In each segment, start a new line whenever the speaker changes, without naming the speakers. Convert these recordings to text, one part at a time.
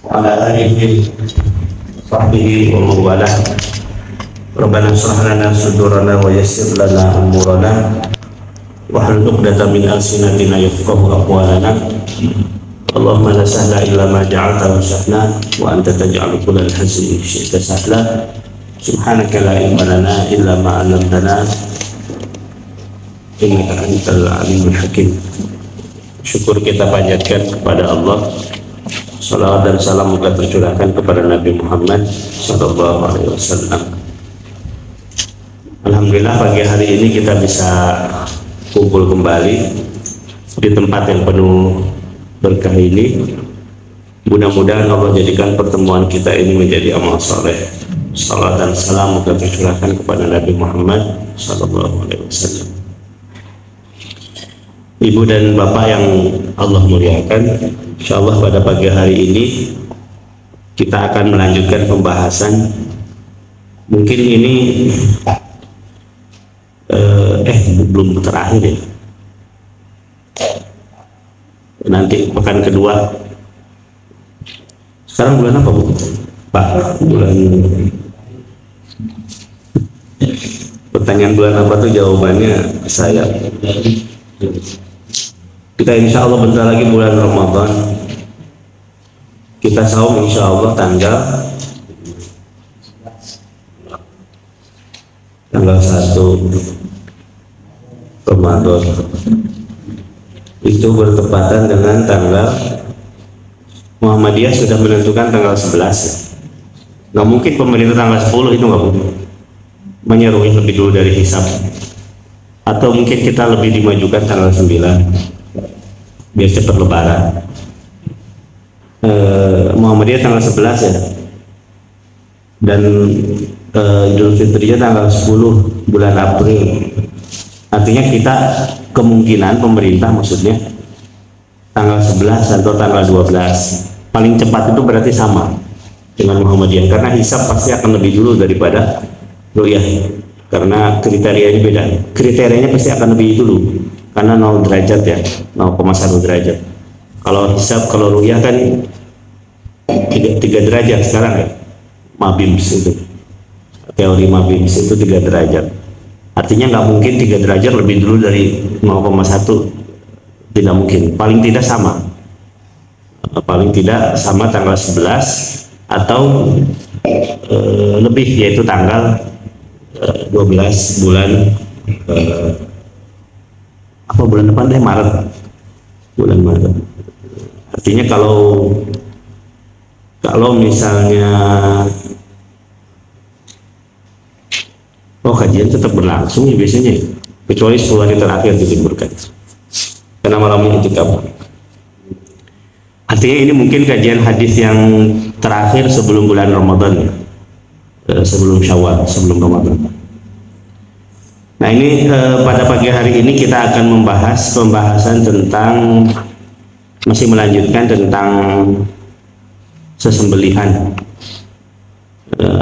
وعلى آله وصحبه ومن والاه. ربنا اشرح لنا صدورنا ويسر لنا أمورنا واحلل عقدة من ألسنتنا يفقهوا أقوالنا. اللهم لا سهل إلا ما جعلته سهلا وأنت تجعل كل الحزن إن شئت سهلا. سبحانك لا علم لنا إلا ما علمتنا innaka antal alimul hakim. Syukur kita panjatkan kepada Allah. Salawat dan salam moga tercurahkan kepada Nabi Muhammad sallallahu alaihi wasallam. Alhamdulillah pagi hari ini kita bisa kumpul kembali di tempat yang penuh berkah ini. Mudah-mudahan Allah jadikan pertemuan kita ini menjadi amal soleh. Salawat dan salam moga tercurahkan kepada Nabi Muhammad sallallahu alaihi wasallam. Ibu dan Bapak yang Allah muliakan, insyaallah pada pagi hari ini kita akan melanjutkan pembahasan. Mungkin ini belum terakhir ya. Nanti pekan kedua. Sekarang bulan apa, Bu? Pak, bulan. Pertanyaan bulan apa tuh jawabannya saya. Kita insya Allah bentar lagi bulan Ramadan. Kita saum insya Allah tanggal 1 Ramadan. Itu bertepatan dengan tanggal Muhammadiyah sudah menentukan tanggal 11. Nggak mungkin pemerintah tanggal 10 itu nggak mungkin. Menyeruih lebih dulu dari hisab. Atau mungkin kita lebih dimajukan tanggal 9 biar cepat lebaran. Muhammadiyah tanggal 11 ya, dan Idul Fitrinya tanggal 10 bulan April. Artinya kita kemungkinan pemerintah maksudnya tanggal 11 atau tanggal 12 paling cepat itu berarti sama dengan Muhammadiyah, karena hisab pasti akan lebih dulu daripada ru'yah, karena kriterianya beda. Kriterianya pasti akan lebih dulu karena 0 derajat ya, 0,1 derajat. Kalau hisab, kalau ru'yah kan 3 derajat sekarang ya, Mabims itu, teori Mabims itu 3 derajat. Artinya nggak mungkin 3 derajat lebih dulu dari 0,1, tidak mungkin. Paling tidak sama, paling tidak sama tanggal 11 atau lebih, yaitu tanggal 12 bulan apa bulan depan deh, bulan Maret. Artinya kalau misalnya kajian tetap berlangsung ya biasanya, kecuali 10 hari terakhir diliburkan karena malam itikaf. Artinya ini mungkin kajian hadis yang terakhir sebelum bulan Ramadan ya, sebelum Syawal, sebelum Ramadan. Nah ini pada pagi hari ini kita akan membahas pembahasan tentang, masih melanjutkan tentang sesembelihan,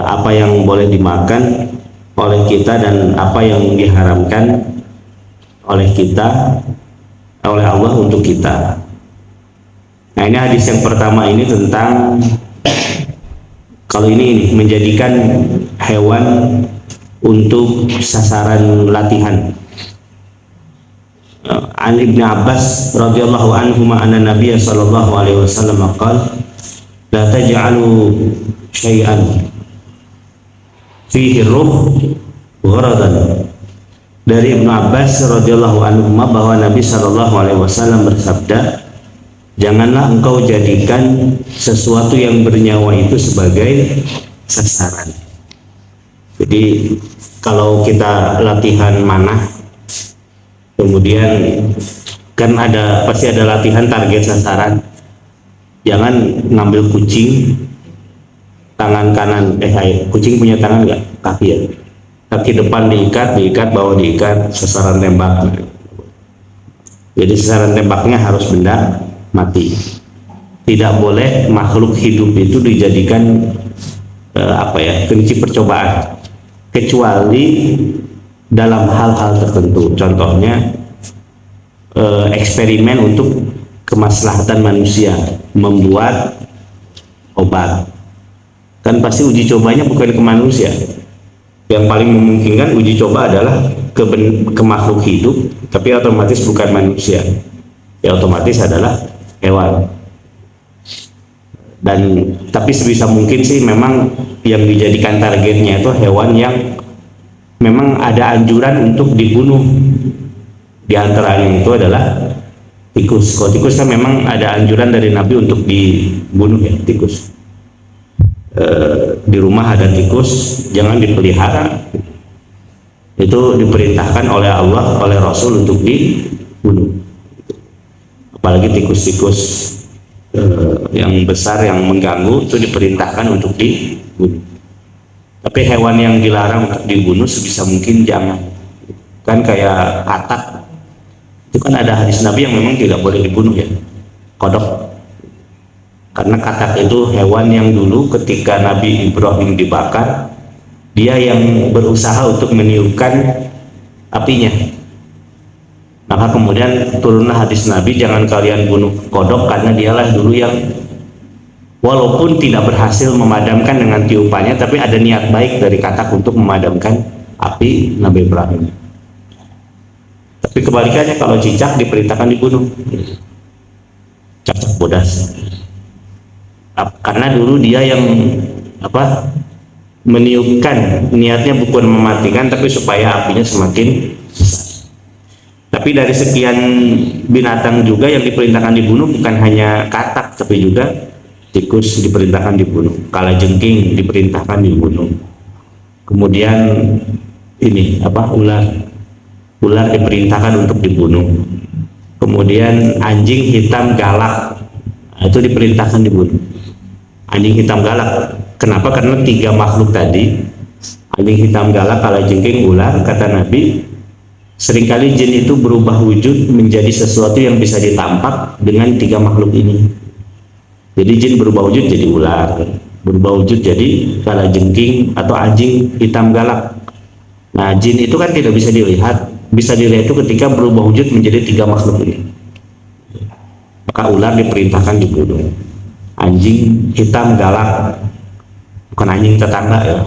apa yang boleh dimakan oleh kita dan apa yang diharamkan oleh kita, oleh Allah untuk kita. Nah ini hadis yang pertama ini tentang kalau ini menjadikan hewan untuk sasaran latihan. An Ibnu Abbas radhiyallahu anhu anna Nabiy sallallahu alaihi wasallam qala la taj'alu syai'an fihi ruh gharadan. Dari Ibnu Abbas radhiyallahu anhu bahwa Nabi sallallahu alaihi wasallam bersabda, janganlah engkau jadikan sesuatu yang bernyawa itu sebagai sasaran. Jadi kalau kita latihan manah, kemudian kan pasti ada latihan target sasaran. Jangan ngambil kucing tangan kanan, kucing punya tangan nggak? Kaki ya. Kaki depan diikat, bawah diikat, sasaran tembak. Jadi sasaran tembaknya harus benda mati. Tidak boleh makhluk hidup itu dijadikan kunci percobaan, kecuali dalam hal-hal tertentu. Contohnya eksperimen untuk kemaslahatan manusia, membuat obat. Kan pasti uji cobanya bukan ke manusia. Yang paling memungkinkan uji coba adalah ke makhluk hidup, tapi otomatis bukan manusia. Ya otomatis adalah hewan. Dan tapi sebisa mungkin sih memang yang dijadikan targetnya itu hewan yang memang ada anjuran untuk dibunuh. Di antaranya itu adalah tikus. Kalau tikus kan memang ada anjuran dari Nabi untuk dibunuh ya, tikus. Di rumah ada tikus jangan dipelihara. Itu diperintahkan oleh Allah, oleh Rasul untuk dibunuh. Apalagi tikus-tikus yang besar yang mengganggu itu diperintahkan untuk dibunuh. Tapi hewan yang dilarang untuk dibunuh sebisa mungkin jangan. Kan kayak katak, itu kan ada hadis Nabi yang memang tidak boleh dibunuh ya, kodok. Karena katak itu hewan yang dulu ketika Nabi Ibrahim dibakar, dia yang berusaha untuk meniupkan apinya. Maka kemudian turunlah hadis Nabi, jangan kalian bunuh kodok karena dialah dulu yang walaupun tidak berhasil memadamkan dengan tiupannya, tapi ada niat baik dari katak untuk memadamkan api Nabi Ibrahim. Tapi kebalikannya kalau cicak diperintahkan dibunuh. Cacak bodas. Karena dulu dia yang meniupkan, niatnya bukan mematikan tapi supaya apinya semakin besar. Tapi dari sekian binatang juga yang diperintahkan dibunuh bukan hanya katak, tapi juga tikus diperintahkan dibunuh, kalajengking diperintahkan dibunuh. Kemudian ini ular diperintahkan untuk dibunuh. Kemudian anjing hitam galak itu diperintahkan dibunuh. Anjing hitam galak, kenapa? Karena 3 makhluk tadi, anjing hitam galak, kalajengking, ular, kata Nabi, seringkali jin itu berubah wujud menjadi sesuatu yang bisa ditampak dengan 3 makhluk ini. Jadi jin berubah wujud jadi ular, berubah wujud jadi kalajengking atau anjing hitam galak. Nah, jin itu kan tidak bisa dilihat, bisa dilihat itu ketika berubah wujud menjadi 3 makhluk ini. Maka ular diperintahkan dibunuh. Anjing hitam galak, bukan anjing tetangga ya.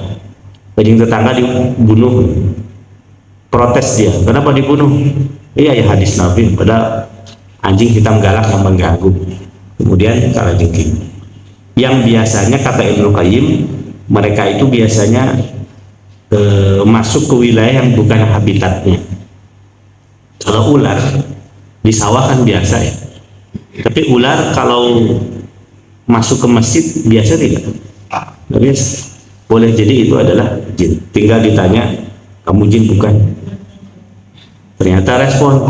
Anjing tetangga dibunuh. Protes dia, kenapa dibunuh? Iya ya hadis Nabi, pada anjing hitam galak yang mengganggu. Kemudian kalajengking. Yang biasanya kata Ibnu Qayyim, mereka itu biasanya masuk ke wilayah yang bukan habitatnya. Kalau ular di sawah kan biasa ya. Tapi ular kalau masuk ke masjid biasa tidak? Tidak biasa. Boleh jadi itu adalah jin. Tinggal ditanya, kamu jin bukan? Ternyata respon,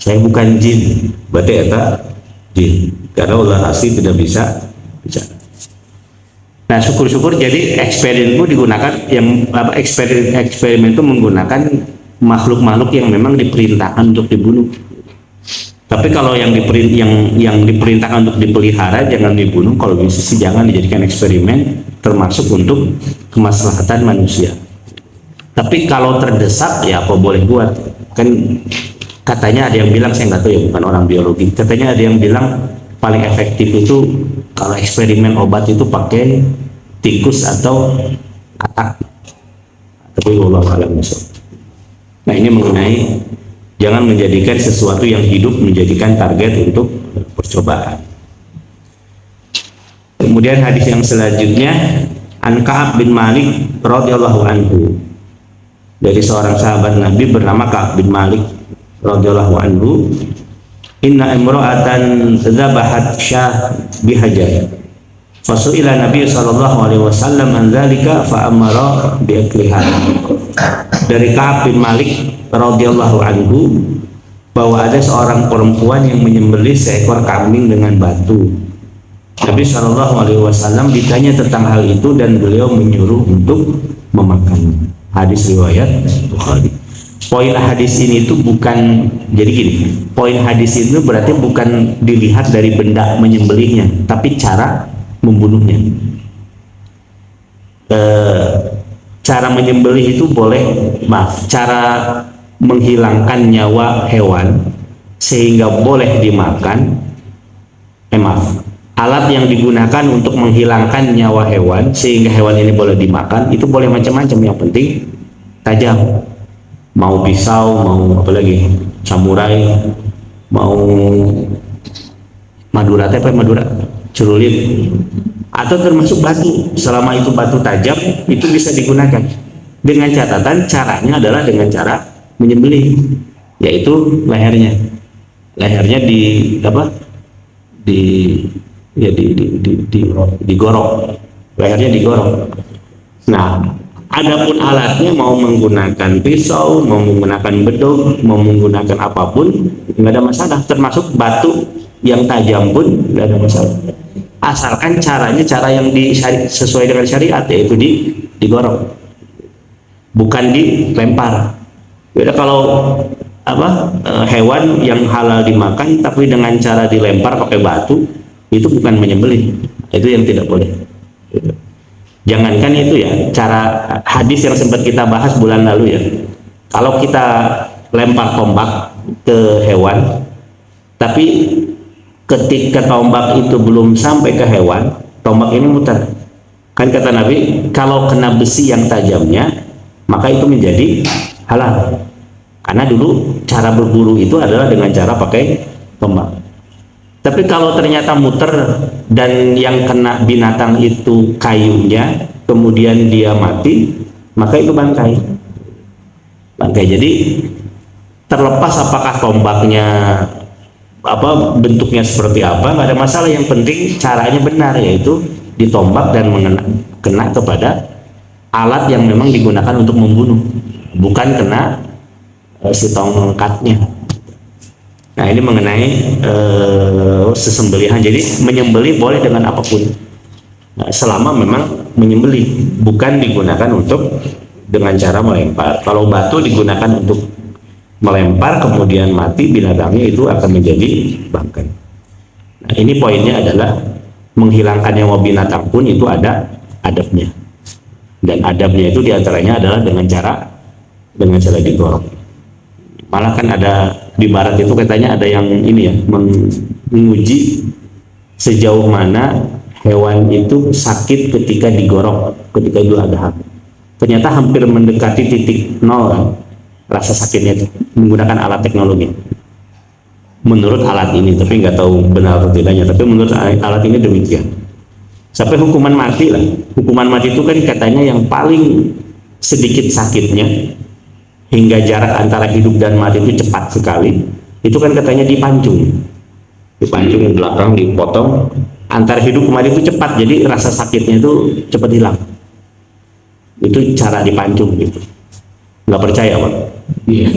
saya bukan jin. Berarti itu jin. Karena ular asli tidak bisa bicara. Nah, syukur-syukur jadi eksperimen itu digunakan eksperimen itu menggunakan makhluk-makhluk yang memang diperintahkan untuk dibunuh. Tapi kalau yang diperintahkan untuk dipelihara jangan dibunuh, kalau bisa sih jangan dijadikan eksperimen, termasuk untuk kemaslahatan manusia. Tapi kalau terdesak ya apa boleh buat. Kan katanya ada yang bilang, saya nggak tahu ya, bukan orang biologi, katanya ada yang bilang paling efektif itu kalau eksperimen obat itu pakai tikus atau katak. Tapi wallahu a'lam bishawab. Nah, ini mengenai jangan menjadikan sesuatu yang hidup menjadikan target untuk percobaan. Kemudian hadis yang selanjutnya, An Ka'ab bin Malik radhiyallahu anhu, dari seorang sahabat Nabi bernama Ka'ab bin Malik radhiyallahu anhu, inna imra'atan dzabahat syah bihajar fasu'ila Nabi sallallahu alaihi wasallam an dzalika fa amara bi akliha. Dari Ka'ab bin Malik radhiyallahu anhu bahwa ada seorang perempuan yang menyembelih seekor kambing dengan batu. Nabi sallallahu alaihi wasallam ditanya tentang hal itu dan beliau menyuruh untuk memakannya. Hadis riwayat Bukhari. Poin hadis ini itu bukan, jadi gini, poin hadis itu berarti bukan dilihat dari benda menyembelihnya, tapi cara membunuhnya. Cara menyembelih itu boleh, cara menghilangkan nyawa hewan sehingga boleh dimakan, alat yang digunakan untuk menghilangkan nyawa hewan sehingga hewan ini boleh dimakan itu boleh macam-macam, yang penting tajam. Mau pisau, mau apa lagi, samurai, mau madura, madura celurit, atau termasuk batu, selama itu batu tajam itu bisa digunakan, dengan catatan caranya adalah dengan cara menyembelih, yaitu lehernya di apa, di ya digorok, lehernya digorok. Nah, adapun alatnya mau menggunakan pisau, mau menggunakan bedog, mau menggunakan apapun nggak ada masalah, termasuk batu yang tajam pun nggak ada masalah, asalkan caranya cara yang sesuai dengan syariat, yaitu digorok, bukan dilempar. Beda kalau apa, hewan yang halal dimakan tapi dengan cara dilempar pakai batu, itu bukan menyembelih, itu yang tidak boleh. Jangankan itu ya, cara hadis yang sempat kita bahas bulan lalu ya, kalau kita lempar tombak ke hewan tapi ketika tombak itu belum sampai ke hewan, tombak ini muter, kan kata Nabi kalau kena besi yang tajamnya maka itu menjadi halal, karena dulu cara berburu itu adalah dengan cara pakai tombak. Tapi kalau ternyata muter dan yang kena binatang itu kayunya, kemudian dia mati, maka itu bangkai. Jadi terlepas apakah tombaknya apa, bentuknya seperti apa, nggak ada masalah. Yang penting caranya benar, yaitu ditombak dan kena kepada alat yang memang digunakan untuk membunuh, bukan kena si tongkatnya. Nah, ini mengenai sesembelihan. Jadi menyembelih boleh dengan apapun, nah, selama memang menyembelih bukan digunakan untuk dengan cara melempar. Kalau batu digunakan untuk melempar kemudian mati binatangnya, itu akan menjadi bangkai. Nah, ini poinnya adalah menghilangkan nyawa binatang pun itu ada adabnya, dan adabnya itu diantaranya adalah dengan cara digorok. Malah kan ada di barat itu katanya ada yang ini ya, menguji sejauh mana hewan itu sakit ketika digorok, ketika Idul Adha. Ternyata hampir mendekati titik nol kan, rasa sakitnya itu, menggunakan alat teknologi. Menurut alat ini, tapi nggak tahu benar atau tidaknya, tapi menurut alat ini demikian. Sampai hukuman mati lah. Hukuman mati itu kan katanya yang paling sedikit sakitnya, hingga jarak antara hidup dan mati itu cepat sekali. Itu kan katanya dipancung di belakang, dipotong. Antara hidup ke mati itu cepat, jadi rasa sakitnya itu cepat hilang. Itu cara dipancung gitu. Nggak percaya Pak? Iya.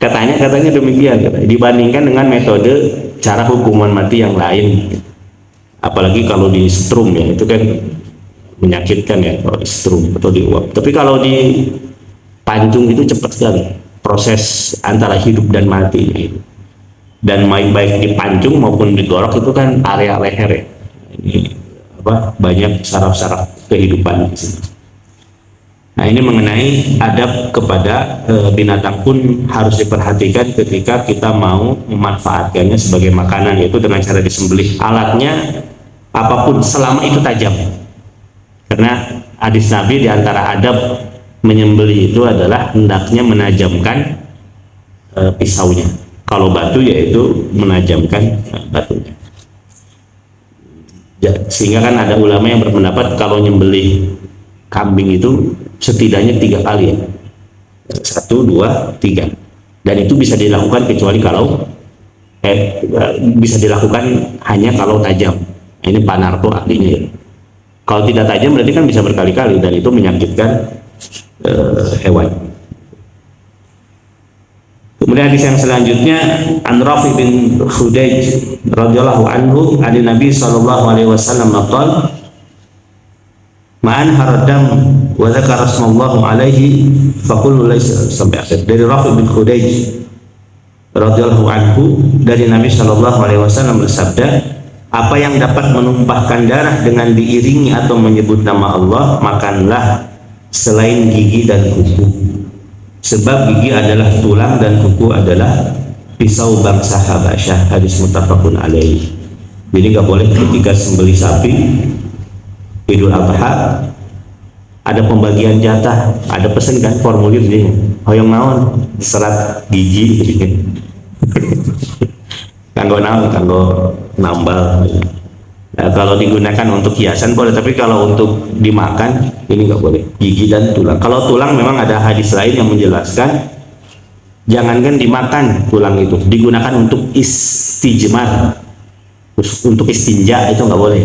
katanya demikian, dibandingkan dengan metode cara hukuman mati yang lain. Apalagi kalau di setrum ya, itu kan menyakitkan ya kalau di strum atau di uap. Tapi kalau di pancung itu cepat sekali proses antara hidup dan mati. Dan baik di pancung maupun digorok itu kan area leher ya. Ini apa, banyak saraf-saraf kehidupan di sini. Nah, ini mengenai adab kepada binatang pun harus diperhatikan ketika kita mau memanfaatkannya sebagai makanan, yaitu dengan cara disembelih. Alatnya apapun selama itu tajam. Karena hadis Nabi diantara adab menyembelih itu adalah hendaknya menajamkan pisaunya. Kalau batu yaitu menajamkan batunya. Sehingga kan ada ulama yang berpendapat kalau nyembelih kambing itu setidaknya 3 kali ya. 1, 2, 3. Dan itu bisa dilakukan kecuali kalau bisa dilakukan hanya kalau tajam. Ini Pak Narto ahlinya ya. Kalau tidak tajam berarti kan bisa berkali-kali, dan itu menyakitkan hewan. Kemudian hadis yang selanjutnya, an Rafi bin Khudaij radhiyallahu anhu dari Nabi sallallahu alaihi wasallam maqal ma'an haradam wa dzakara rasmallahu alaihi faqul laysa, sampai akhir. Dari Rafi bin Khudaij radhiyallahu anhu dari Nabi sallallahu alaihi wasallam bersabda, apa yang dapat menumpahkan darah dengan diiringi atau menyebut nama Allah, makanlah selain gigi dan kuku. Sebab gigi adalah tulang dan kuku adalah pisau bangsa Habasyah, hadis muttafaqun alaih. Jadi nggak boleh ketika sembelih sapi Idul Adha ada pembagian jatah, ada pesen kan formulir nih, hoyong naon serat gigi gitu. Kanggo naon, kanggo nambal. Nah, kalau digunakan untuk hiasan boleh, tapi kalau untuk dimakan ini nggak boleh. Gigi dan tulang. Kalau tulang memang ada hadis lain yang menjelaskan jangankan dimakan tulang itu, digunakan untuk istijmar, untuk istinja itu nggak boleh.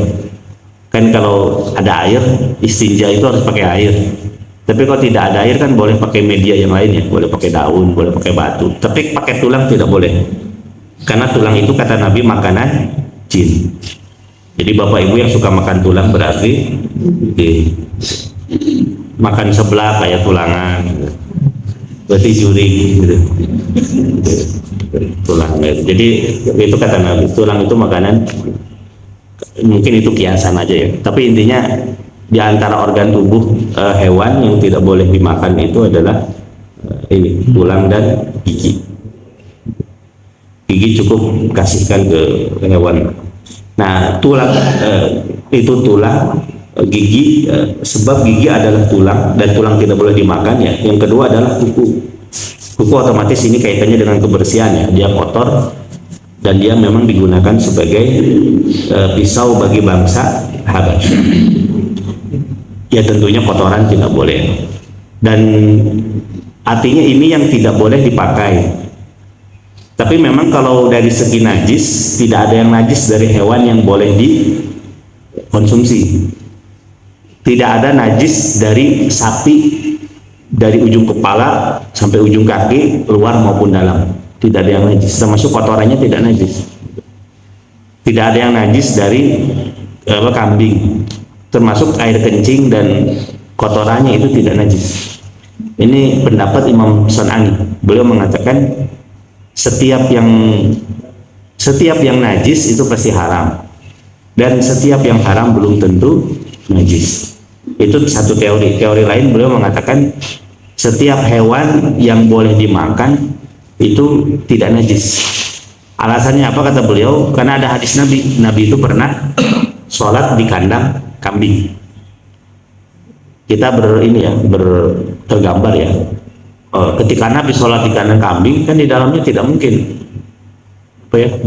Kan kalau ada air, istinja itu harus pakai air. Tapi kalau tidak ada air kan boleh pakai media yang lainnya, boleh pakai daun, boleh pakai batu. Tapi pakai tulang tidak boleh, karena tulang itu kata Nabi makanan jin. Jadi bapak ibu yang suka makan tulang berarti makan sebelah kayak tulangan, berarti juri gitu. Tulang. Jadi itu kata Nabi, tulang itu makanan. Mungkin itu kiasan aja ya. Tapi intinya di antara organ tubuh hewan yang tidak boleh dimakan itu adalah ini tulang dan gigi. Gigi cukup kasihkan ke hewan. Nah, tulang itu tulang, gigi sebab gigi adalah tulang dan tulang tidak boleh dimakan ya. Yang kedua adalah kuku. Kuku otomatis ini kaitannya dengan kebersihan ya. Dia kotor dan dia memang digunakan sebagai pisau bagi bangsa Habasyah. Ya tentunya kotoran tidak boleh. Dan artinya ini yang tidak boleh dipakai. Tapi memang kalau dari segi najis, tidak ada yang najis dari hewan yang boleh dikonsumsi. Tidak ada najis dari sapi, dari ujung kepala sampai ujung kaki, luar maupun dalam. Tidak ada yang najis, termasuk kotorannya tidak najis. Tidak ada yang najis dari kambing, termasuk air kencing dan kotorannya itu tidak najis. Ini pendapat Imam San'ani. Beliau mengatakan setiap yang najis itu pasti haram, dan setiap yang haram belum tentu najis. Itu satu teori. Teori lain beliau mengatakan setiap hewan yang boleh dimakan itu tidak najis. Alasannya apa kata beliau? Karena ada hadis Nabi. Nabi itu pernah sholat di kandang kambing. Kita tergambar ya. Ketika Nabi sholat di kandang kambing, kan di dalamnya tidak mungkin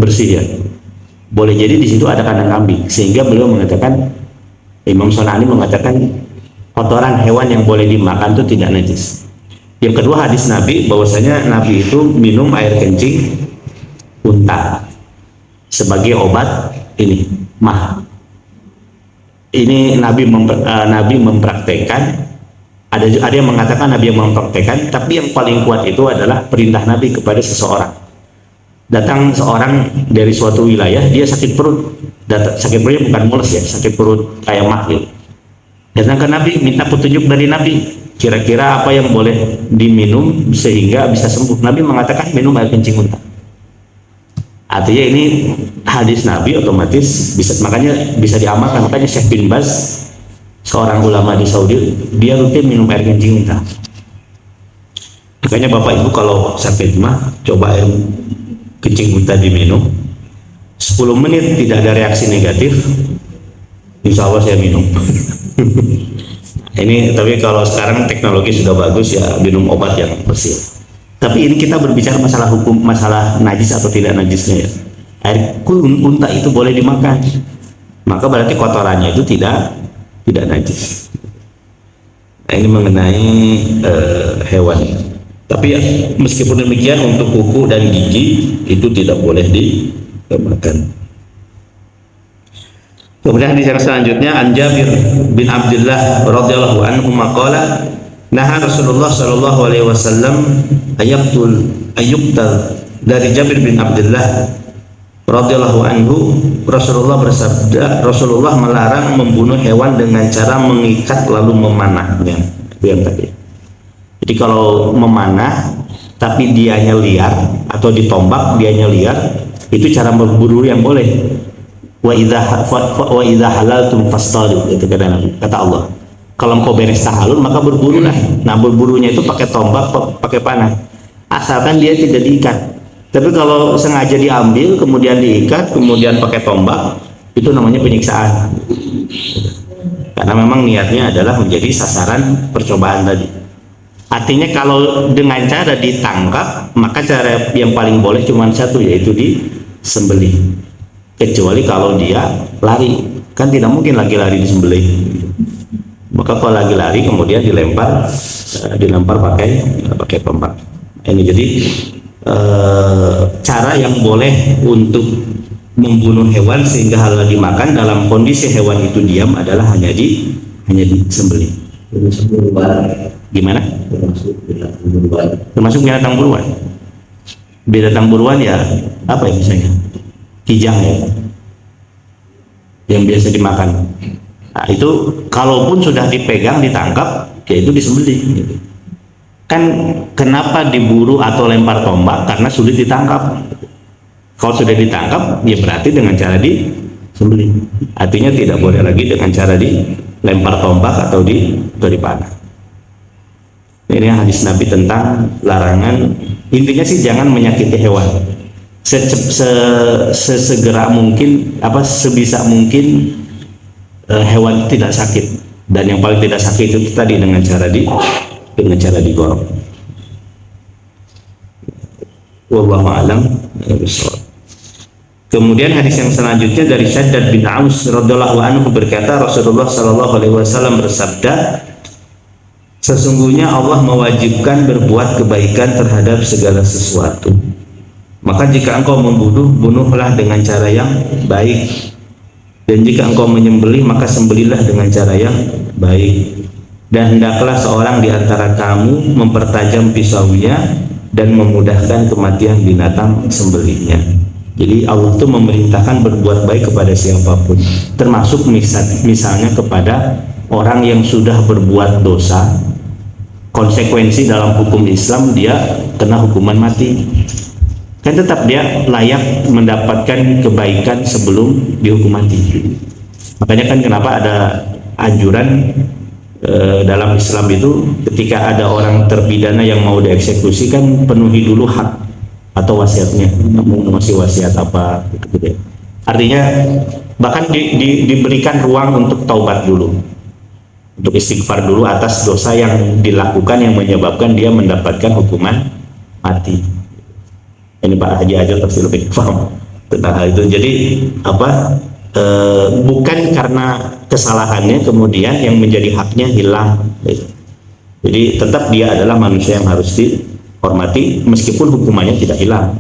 bersih ya. Boleh jadi di situ ada kandang kambing, sehingga beliau mengatakan, Imam San'ani mengatakan kotoran hewan yang boleh dimakan itu tidak najis. Yang kedua hadis Nabi, bahwasanya Nabi itu minum air kencing unta sebagai obat ini mah. Ini Nabi mempraktekkan. Ada yang mengatakan Nabi yang mempraktekkan, tapi yang paling kuat itu adalah perintah Nabi kepada seseorang. Datang seorang dari suatu wilayah, dia sakit perut. Sakit perutnya bukan mules ya, sakit perut kayak mah gitu. Datang ke Nabi, minta petunjuk dari Nabi. Kira-kira apa yang boleh diminum sehingga bisa sembuh? Nabi mengatakan minum air kencing unta. Artinya ini hadis Nabi otomatis makanya bisa diamalkan. Makanya Syekh bin Baz, seorang ulama di Saudi, dia rutin minum air kencing unta. Makanya bapak ibu kalau sakit mah coba air kencing unta diminum, 10 menit tidak ada reaksi negatif, insya Allah saya minum. Ini tapi kalau sekarang teknologi sudah bagus ya, minum obat yang bersih. Tapi ini kita berbicara masalah hukum, masalah najis atau tidak najisnya ya. Air unta itu boleh dimakan, maka berarti kotorannya itu tidak najis. Nah, ini mengenai hewan. Tapi ya, meskipun demikian untuk kuku dan gigi itu tidak boleh dimakan. Kemudian di selanjutnya an Jabir bin Abdullah radhiyallahu anhu maqala naha Rasulullah sallallahu alaihi wasallam ayyuqtal. Dari Jabir bin Abdullah radhiyallahu anhu, Rasulullah bersabda, Rasulullah melarang membunuh hewan dengan cara mengikat lalu memanahnya. Itu yang tadi. Jadi kalau memanah tapi dianya liar atau ditombak dianya liar, itu cara berburu yang boleh. Wa idza halaltum fastadu, itu kata Allah. Kalau engkau beres tahalul maka berburulah. Nah, berburunya itu pakai tombak, pakai panah. Asalkan dia tidak diikat. Tapi kalau sengaja diambil, kemudian diikat, kemudian pakai tombak, itu namanya penyiksaan. Karena memang niatnya adalah menjadi sasaran percobaan tadi. Artinya kalau dengan cara ditangkap, maka cara yang paling boleh cuma satu, yaitu disembelih. Kecuali kalau dia lari, kan tidak mungkin lagi lari disembelih. Maka kalau lagi lari kemudian dilempar pakai tombak. Ini jadi cara yang boleh untuk membunuh hewan sehingga halal dimakan dalam kondisi hewan itu diam adalah hanya disembelih. Gimana? Termasuk binatang buruan. Binatang buruan ya apa ya misalnya? Kijang ya, yang biasa dimakan. Nah, itu kalaupun sudah dipegang, ditangkap, ya itu disembelih. Gitu. Kan kenapa diburu atau lempar tombak? Karena sulit ditangkap. Kalau sudah ditangkap, ya berarti dengan cara disembelih. Artinya tidak boleh lagi dengan cara dilempar tombak atau diberi panah. Ini hadis Nabi tentang larangan. Intinya sih jangan menyakiti hewan. Sesegera mungkin, sebisa mungkin hewan tidak sakit. Dan yang paling tidak sakit itu tadi dengan cara digorok. Wallahu a'lam bishawab. Kemudian hadis yang selanjutnya dari Syaddad bin Aus radhiyallahu anhu berkata, Rasulullah sallallahu alaihi wasallam bersabda, sesungguhnya Allah mewajibkan berbuat kebaikan terhadap segala sesuatu. Maka jika engkau membunuh, bunuhlah dengan cara yang baik. Dan jika engkau menyembelih, maka sembelihlah dengan cara yang baik. Dan hendaklah seorang di antara kamu mempertajam pisaunya dan memudahkan kematian binatang sembelihnya. Jadi Allah itu memerintahkan berbuat baik kepada siapapun, termasuk misalnya kepada orang yang sudah berbuat dosa. Konsekuensi dalam hukum Islam dia kena hukuman mati. Kan tetap dia layak mendapatkan kebaikan sebelum dihukum mati. Makanya kan kenapa ada anjuran dalam Islam itu ketika ada orang terpidana yang mau dieksekusi, kan penuhi dulu hak atau wasiatnya. Kamu masih wasiat apa gitu. Artinya bahkan diberikan ruang untuk taubat dulu, untuk istighfar dulu atas dosa yang dilakukan yang menyebabkan dia mendapatkan hukuman mati. Ini Pak Haji Ajal pasti lebih paham tentang hal itu. Jadi bukan karena kesalahannya kemudian yang menjadi haknya hilang. Jadi tetap dia adalah manusia yang harus dihormati meskipun hukumannya tidak hilang.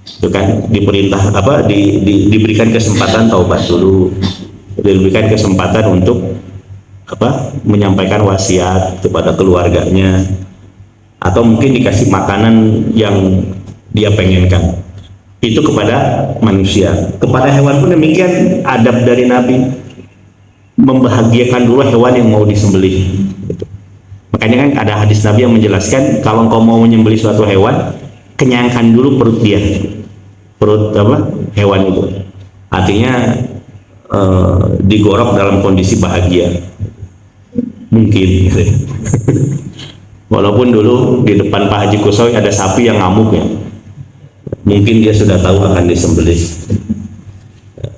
Itu kan diperintah diberikan kesempatan taubat dulu, diberikan kesempatan untuk menyampaikan wasiat kepada keluarganya, atau mungkin dikasih makanan yang dia pengenkan. Itu kepada manusia. Kepada hewan pun demikian, adab dari Nabi membahagiakan dulu hewan yang mau disembelih. Makanya kan ada hadis Nabi yang menjelaskan kalau engkau mau menyembelih suatu hewan, kenyangkan dulu perut dia, perut hewan itu. Artinya digorok dalam kondisi bahagia. Mungkin gitu. Walaupun dulu di depan Pak Haji Kusoy ada sapi yang ngamuk ya, mungkin dia sudah tahu akan disembelih.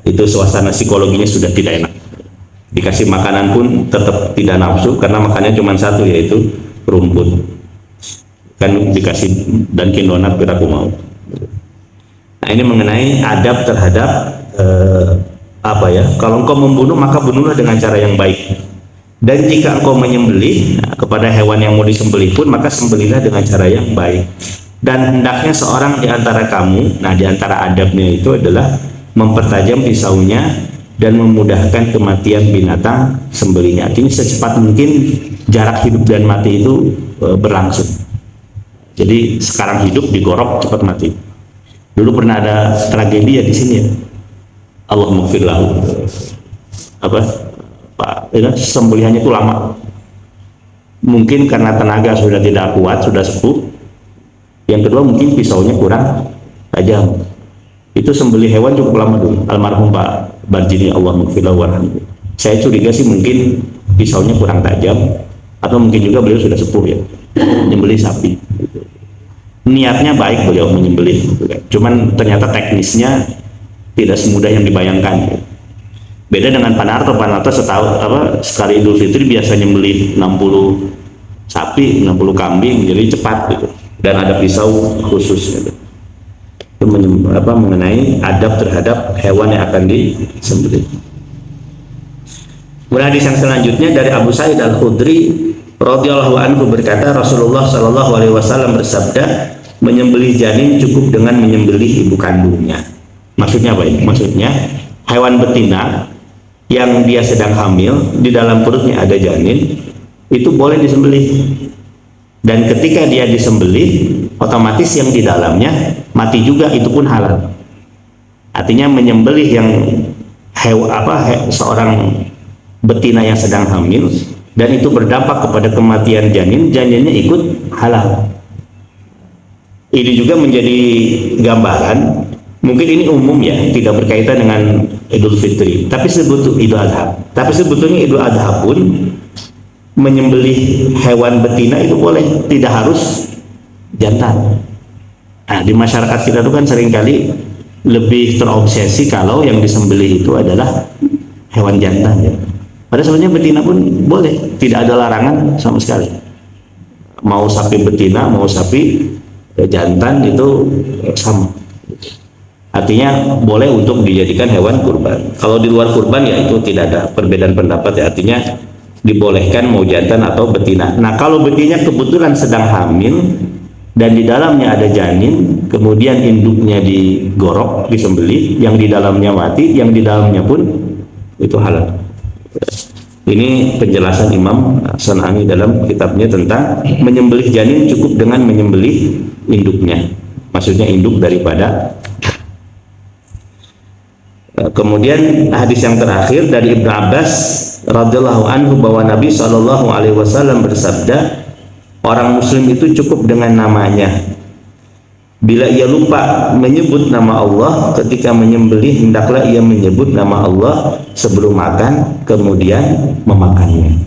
Itu suasana psikologinya sudah tidak enak. Dikasih makanan pun tetap tidak nafsu karena makannya cuma satu, yaitu rumput. Kan dikasih Dunkin Donat aku mau. Nah, ini mengenai adab terhadap kalau engkau membunuh maka bunuhlah dengan cara yang baik. Dan jika engkau menyembelih kepada hewan yang mau disembelih pun, maka sembelihlah dengan cara yang baik. Dan hendaknya seorang di antara kamu, di antara adabnya itu adalah mempertajam pisaunya dan memudahkan kematian binatang sembelihnya. Artinya secepat mungkin jarak hidup dan mati itu berlangsung. Jadi sekarang hidup digorok, cepat mati. Dulu pernah ada tragedi ya di sini ya. Allahumma gfir lahu. Sembelihannya itu lama. Mungkin karena tenaga sudah tidak kuat, sudah sepuh. Yang kedua mungkin pisaunya kurang tajam. Itu sembelih hewan cukup lama dulu. Almarhum Pak Barjini, Allah maghfirlahu warhamhu. Saya curiga sih mungkin pisaunya kurang tajam, atau mungkin juga beliau sudah sepuh ya, menyembelih sapi. niatnya baik beliau menyembelih gitu kan. Cuman ternyata teknisnya tidak semudah yang dibayangkan. Beda dengan Panarto setahu sekali Idul Fitri biasa nyembelih 60 sapi, 60 kambing, jadi cepat gitu. Dan ada pisau khusus gitu. Itu mengenai adab terhadap hewan yang akan disembelih. Kemudian hadis yang selanjutnya dari Abu Sa'id Al-Khudri radhiyallahu anhu berkata, Rasulullah shallallahu alaihi wasallam bersabda, menyembelih janin cukup dengan menyembelih ibu kandungnya. Maksudnya apa ini? Maksudnya hewan betina yang dia sedang hamil, di dalam perutnya ada janin, itu boleh disembelih. Dan ketika dia disembelih, otomatis yang di dalamnya mati juga, itu pun halal. Artinya menyembelih yang seorang betina yang sedang hamil dan itu berdampak kepada kematian janin, janinnya ikut halal. Ini juga menjadi gambaran, mungkin ini umum ya, tidak berkaitan dengan Idul Fitri, tapi Idul Adha. Tapi sebetulnya Idul Adha pun menyembelih hewan betina itu boleh, tidak harus jantan. Nah, di masyarakat kita itu kan seringkali lebih terobsesi kalau yang disembelih itu adalah hewan jantan ya. Padahal sebenarnya betina pun boleh, tidak ada larangan sama sekali. Mau sapi betina, mau sapi jantan itu sama. Artinya boleh untuk dijadikan hewan kurban. Kalau di luar kurban ya itu tidak ada perbedaan pendapat ya. Artinya dibolehkan mau jantan atau betina. Nah, kalau betina kebetulan sedang hamil dan di dalamnya ada janin, kemudian induknya digorok, disembelih, yang di dalamnya mati, yang di dalamnya pun itu halal. Ini penjelasan Imam San'ani dalam kitabnya tentang menyembelih janin cukup dengan menyembelih induknya. Maksudnya induk daripada. Kemudian hadis yang terakhir dari Ibnu Abbas radhiyallahu anhu bahwa Nabi Shallallahu alaihi wasallam bersabda, orang muslim itu cukup dengan namanya. Bila ia lupa menyebut nama Allah ketika menyembelih, hendaklah ia menyebut nama Allah sebelum makan, kemudian memakannya.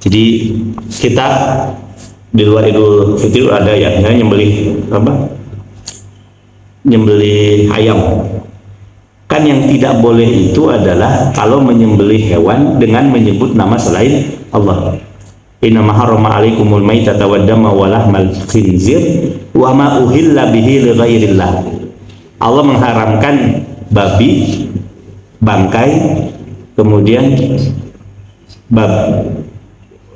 Jadi kita di luar Idul Fitri ada ya, nyembelih nyembelih ayam. Kan yang tidak boleh itu adalah kalau menyembelih hewan dengan menyebut nama selain Allah. Innama harrama alaikumul maitata waddama wa lahmal khinzir wa ma uhilla bihi li ghairillah. Allah mengharamkan babi, bangkai, kemudian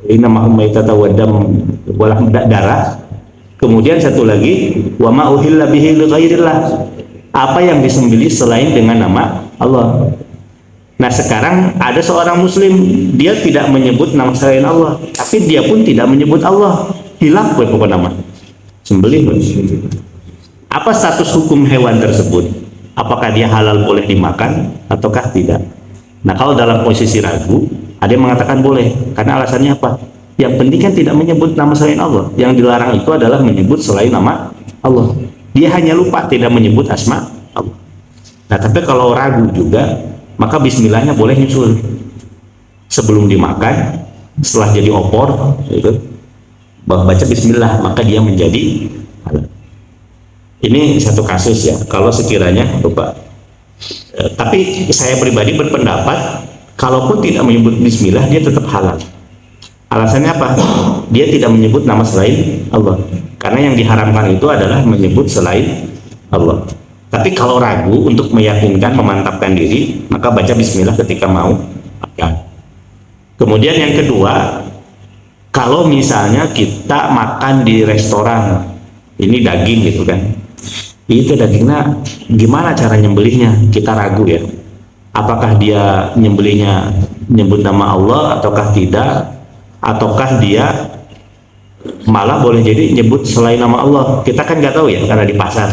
innama maitata waddam wa lahmal darah. Kemudian satu lagi wa ma uhilla bihi li ghairillah. Apa yang disembelih selain dengan nama Allah. Nah, sekarang ada seorang muslim, dia tidak menyebut nama selain Allah, tapi dia pun tidak menyebut Allah, hilang pokoknya nama sembelih. Apa status hukum hewan tersebut? Apakah dia halal boleh dimakan ataukah tidak? Nah, kalau dalam posisi ragu, ada yang mengatakan boleh, karena alasannya apa? Yang penting kan tidak menyebut nama selain Allah. Yang dilarang itu adalah menyebut selain nama Allah. Dia hanya lupa tidak menyebut asma Allah. Nah, tapi kalau ragu juga, maka bismillahnya boleh nyusul sebelum dimakan. Setelah jadi opor gitu, baca bismillah, maka dia menjadi halal. Ini satu kasus ya, kalau sekiranya lupa. Tapi saya pribadi berpendapat, kalaupun tidak menyebut bismillah, dia tetap halal. Alasannya apa? Dia tidak menyebut nama selain Allah, karena yang diharamkan itu adalah menyebut selain Allah. Tapi kalau ragu untuk meyakinkan, memantapkan diri, maka baca bismillah ketika mau makan. Kemudian yang kedua, kalau misalnya kita makan di restoran, ini daging gitu kan, itu dagingnya gimana cara nyembelihnya? Kita ragu ya, apakah dia nyembelihnya nyebut nama Allah ataukah tidak, ataukah dia malah boleh jadi nyebut selain nama Allah. Kita kan nggak tahu ya, karena di pasar.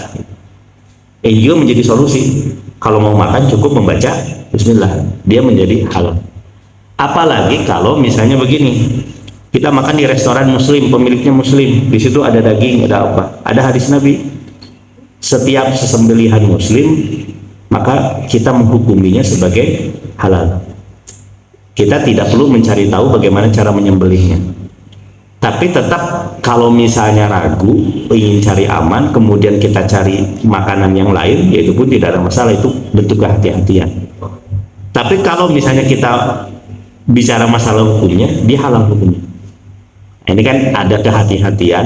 Juga menjadi solusi. Kalau mau makan cukup membaca bismillah, dia menjadi halal. Apalagi kalau misalnya begini, kita makan di restoran muslim, pemiliknya muslim, di situ ada daging, ada apa? Ada hadis Nabi, setiap sesembelihan muslim maka kita menghukuminya sebagai halal. Kita tidak perlu mencari tahu bagaimana cara menyembelihnya. Tapi tetap kalau misalnya ragu, ingin cari aman, kemudian kita cari makanan yang lain, yaitu pun tidak ada masalah, itu bentuk kehati-hatian. Tapi kalau misalnya kita bicara masalah hukumnya, dia halal hukumnya. Ini kan ada kehati-hatian,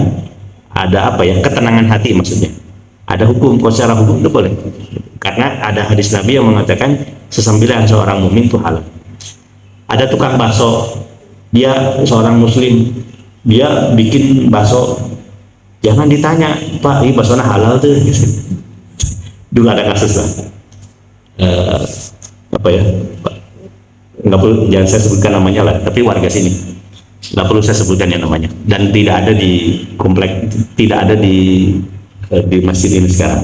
ada apa ya, ketenangan hati maksudnya. Ada hukum, kalau secara hukum itu boleh. Karena ada hadis Nabi yang mengatakan sesembelihan seorang mukmin itu halal. Ada tukang bakso, dia seorang muslim, dia bikin bakso, jangan ditanya, Pak, ini baksonya halal tuh. Dulu ada kasus lah. Apa ya? Nggak perlu, jangan saya sebutkan namanya lah, tapi warga sini. Nggak perlu saya sebutkan ya namanya. Dan tidak ada di komplek, tidak ada di masjid ini sekarang.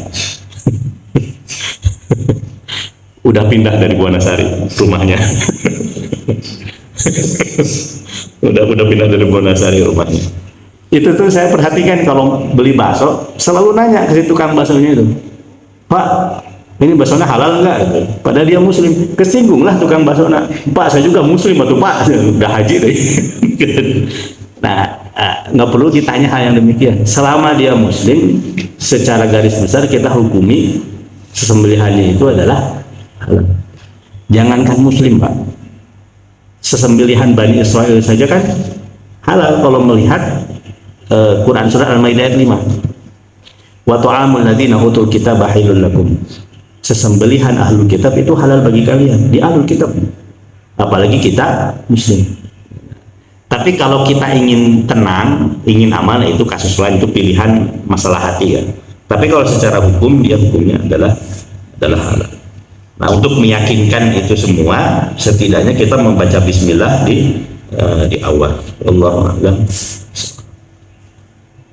Udah pindah dari Buanasari rumahnya. udah pindah dari Buanasari rumahnya. Itu tuh saya perhatikan kalau beli bakso selalu nanya ke si tukang baksonya itu, Pak, ini baksonya halal enggak? Padahal dia muslim. Kesinggung lah tukang baksonya, Pak, saya juga muslim atau Pak, udah haji deh. Nah, nggak perlu ditanya hal yang demikian. Selama dia muslim, secara garis besar kita hukumi sesembelihannya itu adalah halal. Jangankan muslim, Pak, sesembelihan Bani Israel saja kan halal kalau melihat Quran surah Al-Maidah ayat 5. Wa ta'amul ladzina utul kitaba halal lakum. Sesembelihan ahlul kitab itu halal bagi kalian, di ahlul kitab. Apalagi kita muslim. Tapi kalau kita ingin tenang, ingin aman, itu kasus lain, itu pilihan masalah hati ya. Tapi kalau secara hukum, dia hukumnya adalah halal. Nah, untuk meyakinkan itu semua, setidaknya kita membaca bismillah di awal. Allahu a'lam.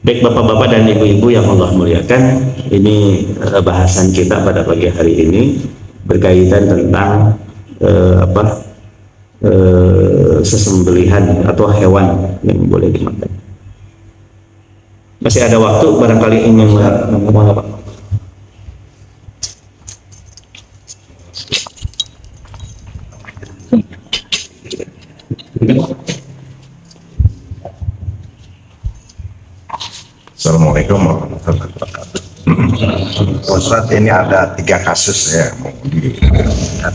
Baik Bapak-bapak dan Ibu-ibu yang Allah muliakan, ini bahasan kita pada pagi hari ini berkaitan tentang sesembelihan atau hewan yang boleh dimakan. Masih ada waktu, barangkali ingin ngomong apa?
Assalamualaikum warahmatullahi wabarakatuh. Ustaz, ini ada 3 kasus ya mau dilihat.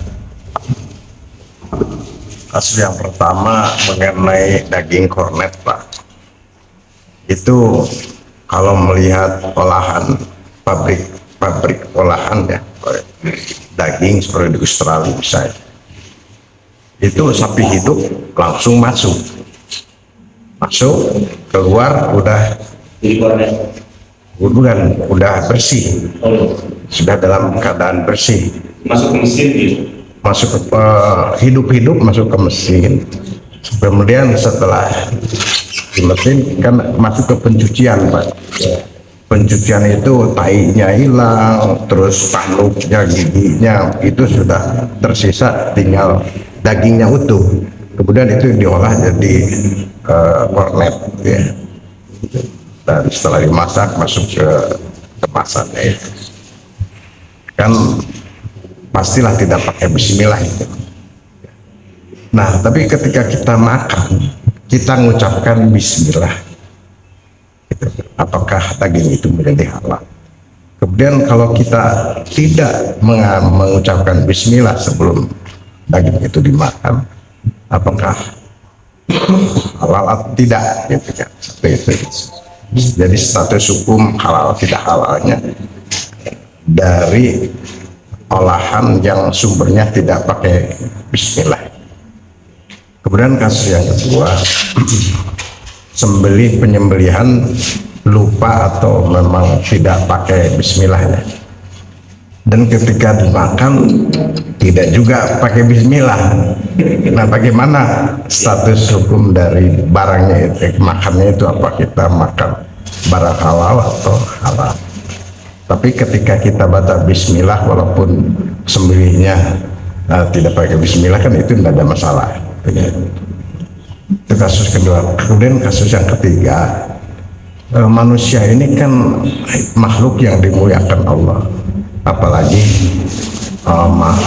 Kasus yang pertama mengenai daging kornet, Pak. Itu kalau melihat olahan pabrik olahan ya daging seperti di Australia misalnya, itu sapi hidup langsung masuk keluar udah bersih, sudah dalam keadaan bersih,
Masuk ke mesin gitu.
masuk ke hidup masuk ke mesin. Kemudian setelah di mesin kan masuk ke pencucian, Pak. Pencucian itu tainya hilang, terus tanduknya, giginya itu sudah tersisa, tinggal dagingnya utuh. Kemudian itu diolah jadi kornet ya. Dan setelah dimasak masuk ke kemasannya itu kan pastilah tidak pakai bismillah itu. Nah, tapi ketika kita makan, kita mengucapkan bismillah, apakah daging itu menjadi halal? Kemudian kalau kita tidak mengucapkan bismillah sebelum daging itu dimakan, apakah halal atau tidak? Gitu kan? Seperti itu. Jadi status hukum halal tidak halalnya dari olahan yang sumbernya tidak pakai bismillah. Kemudian kasus yang kedua, penyembelihan lupa atau memang tidak pakai bismillahnya, dan ketika dimakan tidak juga pakai bismillah. Nah, bagaimana status hukum dari barangnya itu, makannya itu, apa kita makan barang halal atau haram? Tapi ketika kita baca bismillah walaupun sembelihnya tidak pakai bismillah kan itu tidak ada masalah. Itu kasus kedua. Kemudian kasus yang ketiga, manusia ini kan makhluk yang dimuliakan Allah, apalagi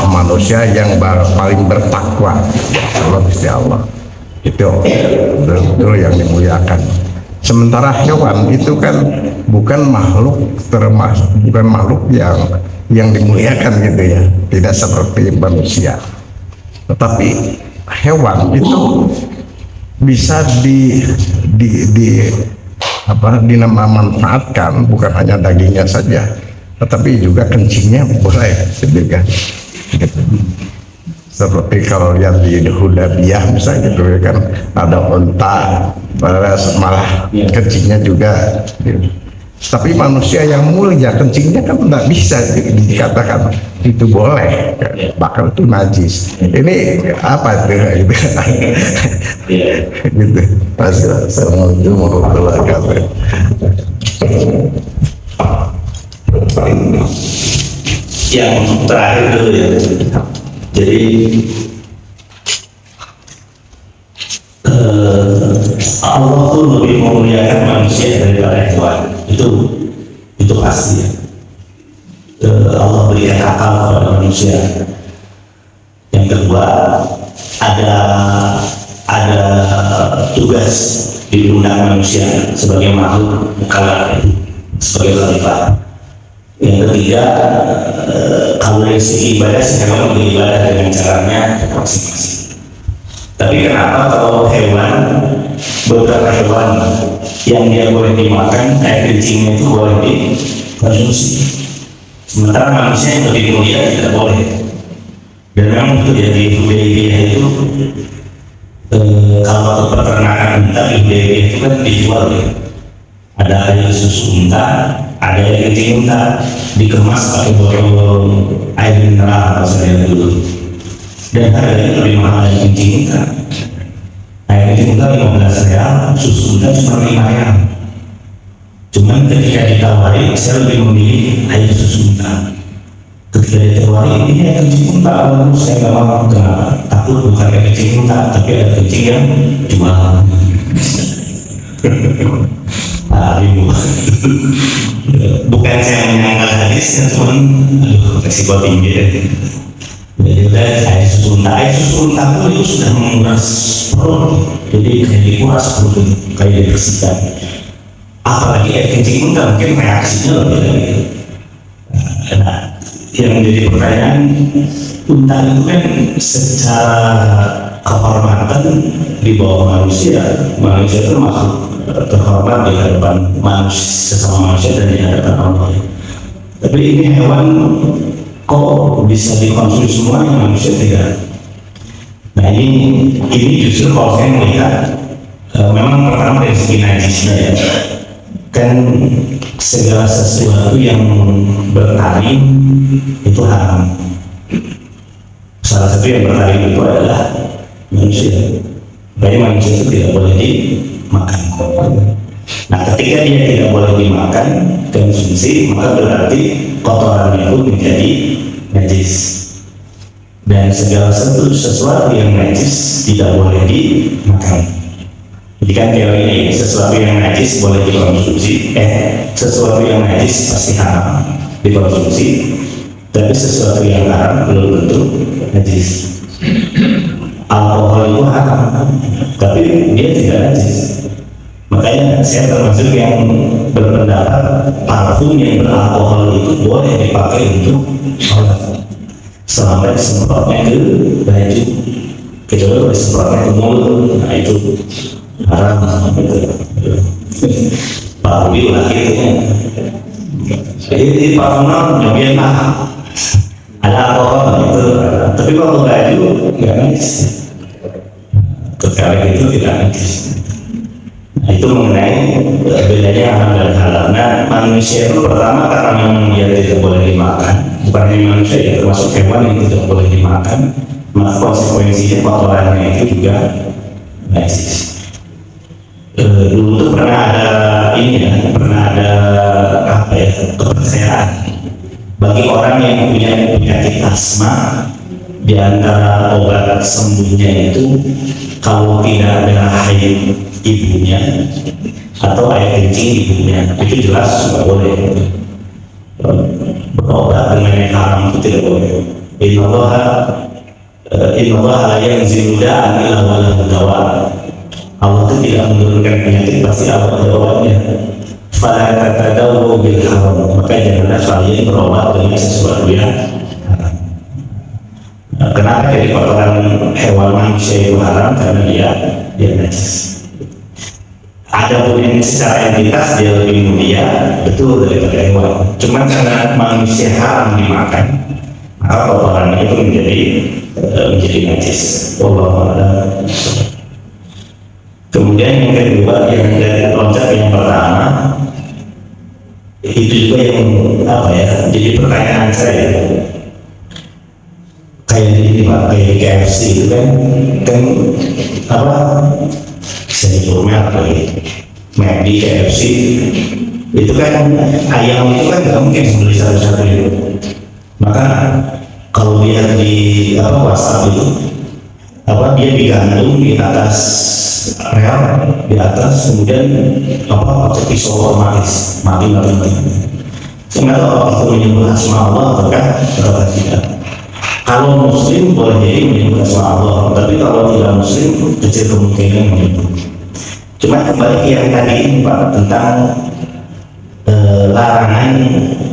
manusia yang paling bertakwa Allah, Gusti Allah. Itu betul yang dimuliakan. Sementara hewan itu kan bukan makhluk bukan makhluk yang dimuliakan gitu ya, tidak seperti manusia. Tetapi hewan itu bisa manfaatkan, bukan hanya dagingnya saja, tetapi juga kencingnya boleh, gitu kan. Gitu. Seperti kalau lihat di Hudaybiyah misalnya gitu kan, ada unta malah kencingnya juga gitu. Tapi manusia yang mulia kencingnya kan tidak bisa dikatakan itu boleh, bahkan itu najis. Ini apa itu gitu. Gitu. Assalamualaikum warahmatullahi wabarakatuh.
Yang terakhir dulu ya. Jadi Allah tuh lebih memuliakan manusia daripada hewan. Itu pasti ya. Allah berikan akal kepada manusia. Yang kedua, ada tugas di pundak manusia sebagai makhluk mukallaf, sebagai khalifah. Yang ketiga, kalau dari segi ibadah, hewan beribadah dengan caranya masing-masing. Tapi kenapa kalau hewan, beberapa hewan yang dia boleh dimakan, air kencingnya itu boleh dikonsumsi, sementara manusia yang lebih mulia tidak boleh. Dan memang itu ya, di Hudaybiyah itu kalau ke peternakan unta di Hudaybiyah itu kan dijual ya. Ada air susu unta, ada air kencing unta, dikemas pakai botol air mineral kalau saya dulu, dan harganya lebih mahal dari kencing unta. Air kencing unta 15 real, susu unta cuma 5 real. Cuman ketika ditawari, saya lebih memilih air susu unta. Ketika ditawari, ini air kencing unta, saya nggak mau. Kenapa? Takut bukan air kencing unta, tapi air kencing yang jual. Bukan saya menyangkal hadisnya, cuman resiko tinggi ya. Jadi air susu unta itu sudah menguras perut, jadi kayak dikuras perut, kayak dibersihkan. Apalagi air kencing unta mungkin reaksinya lebih dari itu. Nah, yang menjadi pertanyaan, unta itu kan secara kehormatan di bawah manusia itu masuk terhormat di hadapan manusia, sesama manusia, dan di hadapan Allah. Tapi ini hewan kok bisa dikonsumsi semua, yang manusia tidak. Nah ini justru kalau saya melihat memang pertama dari segi najisnya ya, kan segala sesuatu yang bertaring itu haram. Salah satu yang bertaring itu adalah manusia. Jadi manusia itu tidak boleh dimakan. Nah, ketika dia tidak boleh dimakan, konsumsi, maka berarti kotorannya itu menjadi najis. Dan segala sesuatu yang najis tidak boleh dimakan. Jadi kan teori ini, sesuatu yang najis boleh dikonsumsi, sesuatu yang najis pasti haram dikonsumsi, tapi sesuatu yang haram belum tentu najis. Alkohol itu haram, tapi dia tidak najis. Makanya saya termasuk yang berpendapat parfum yang beralkohol itu boleh dipakai untuk sholat selama disemprotnya ke baju, kecuali kalau disemprotnya ke mulut, nah itu haram gitu. Parfum lah gitu ya. Jadi parfum yang biar ada alkohol itu, tapi kalau baju nggak najis. Ketika itu tidak najis. Nah, itu mengenai bedanya haram dan halal. Nah, manusia itu pertama karena memang dia tidak boleh dimakan, bukan hanya manusia ya, termasuk hewan yang tidak boleh dimakan, maka konsekuensinya kotorannya itu juga najis. Dulu tuh pernah ada kepercayaan bagi orang yang punya penyakit asma, di antara obat sembuhnya itu kalau tidak ada haid ibunya atau air kencing ibunya, itu jelas nggak boleh. Berobat dengan yang haram itu tidak boleh. Innallaha Innallaha la yanzilu da'an illa wa lahu dawa. Allah itu tidak menurunkan penyakit, pasti Allah ada obatnya. Fala tatadawu bil haram, maka janganlah kalian berobat dengan sesuatu yang haram. Kenapa dari kotoran hewan manusia itu haram? Karena dia najis. Ada pun yang secara entitas dia lebih mulia, betul, daripada hewan. Cuma karena manusia haram dimakan, maka kotoran itu menjadi najis. Wallahu a'lam. Kemudian yang kedua, yang dari loncat yang pertama, itu juga yang jadi pertanyaan saya. Kayak ini Pak, kayak KFC itu kan bisa dikurmat lagi, McD, KFC itu kan ayam itu kan nggak mungkin beli satu-satu itu. Maka kalau lihat di WhatsApp itu dia digantung di atas rel, di atas, kemudian pakai pisau otomatis mati. Saya nggak tahu apakah itu menyebut asma Allah ataukah tidak. Kalau muslim boleh jadi menyebut asma Allah, tapi kalau tidak muslim kecil kemungkinan menyebut. Cuma kembali ke yang tadi ini Pak, tentang larangan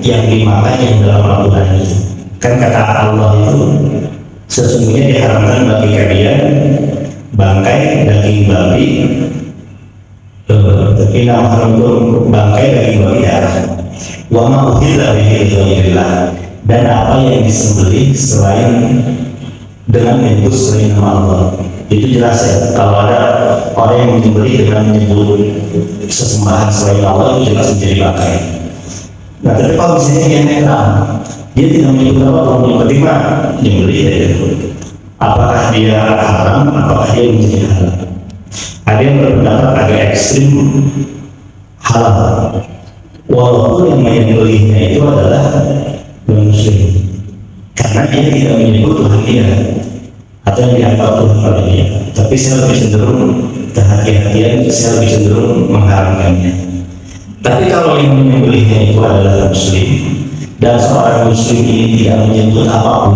yang dimakan yang dalam Al-Quran itu. Kan kata Allah itu, sesungguhnya diharamkan bagi kalian bangkai daging babi, bangkai daging babi darah, wa ma uhilla bihi lighairiillah, dan apa yang disembelih selain dengan menyebut selain nama Allah. Itu jelas ya, kalau ada orang yang menyembelih dengan menyebut sesembahan selain Allah, itu jelas menjadi bangkai. Nah, tapi kalau misalnya dia netral, dia tidak menyebut apa-apa, yang penting mah menyembelih ya. Apakah dia haram, apakah dia menjadi halal? Ada yang berpendapat agak ekstrim halal, walaupun yang menyembelihnya itu adalah non-muslim, karena dia tidak menyebut Tuhan dia atau yang dianggap Tuhan pada dia. Tapi saya lebih cenderung kehati-hatian, saya lebih cenderung mengharamkannya. Tapi kalau yang menyembelihnya itu adalah muslim, dan seorang muslim ini tidak menyebut apapun,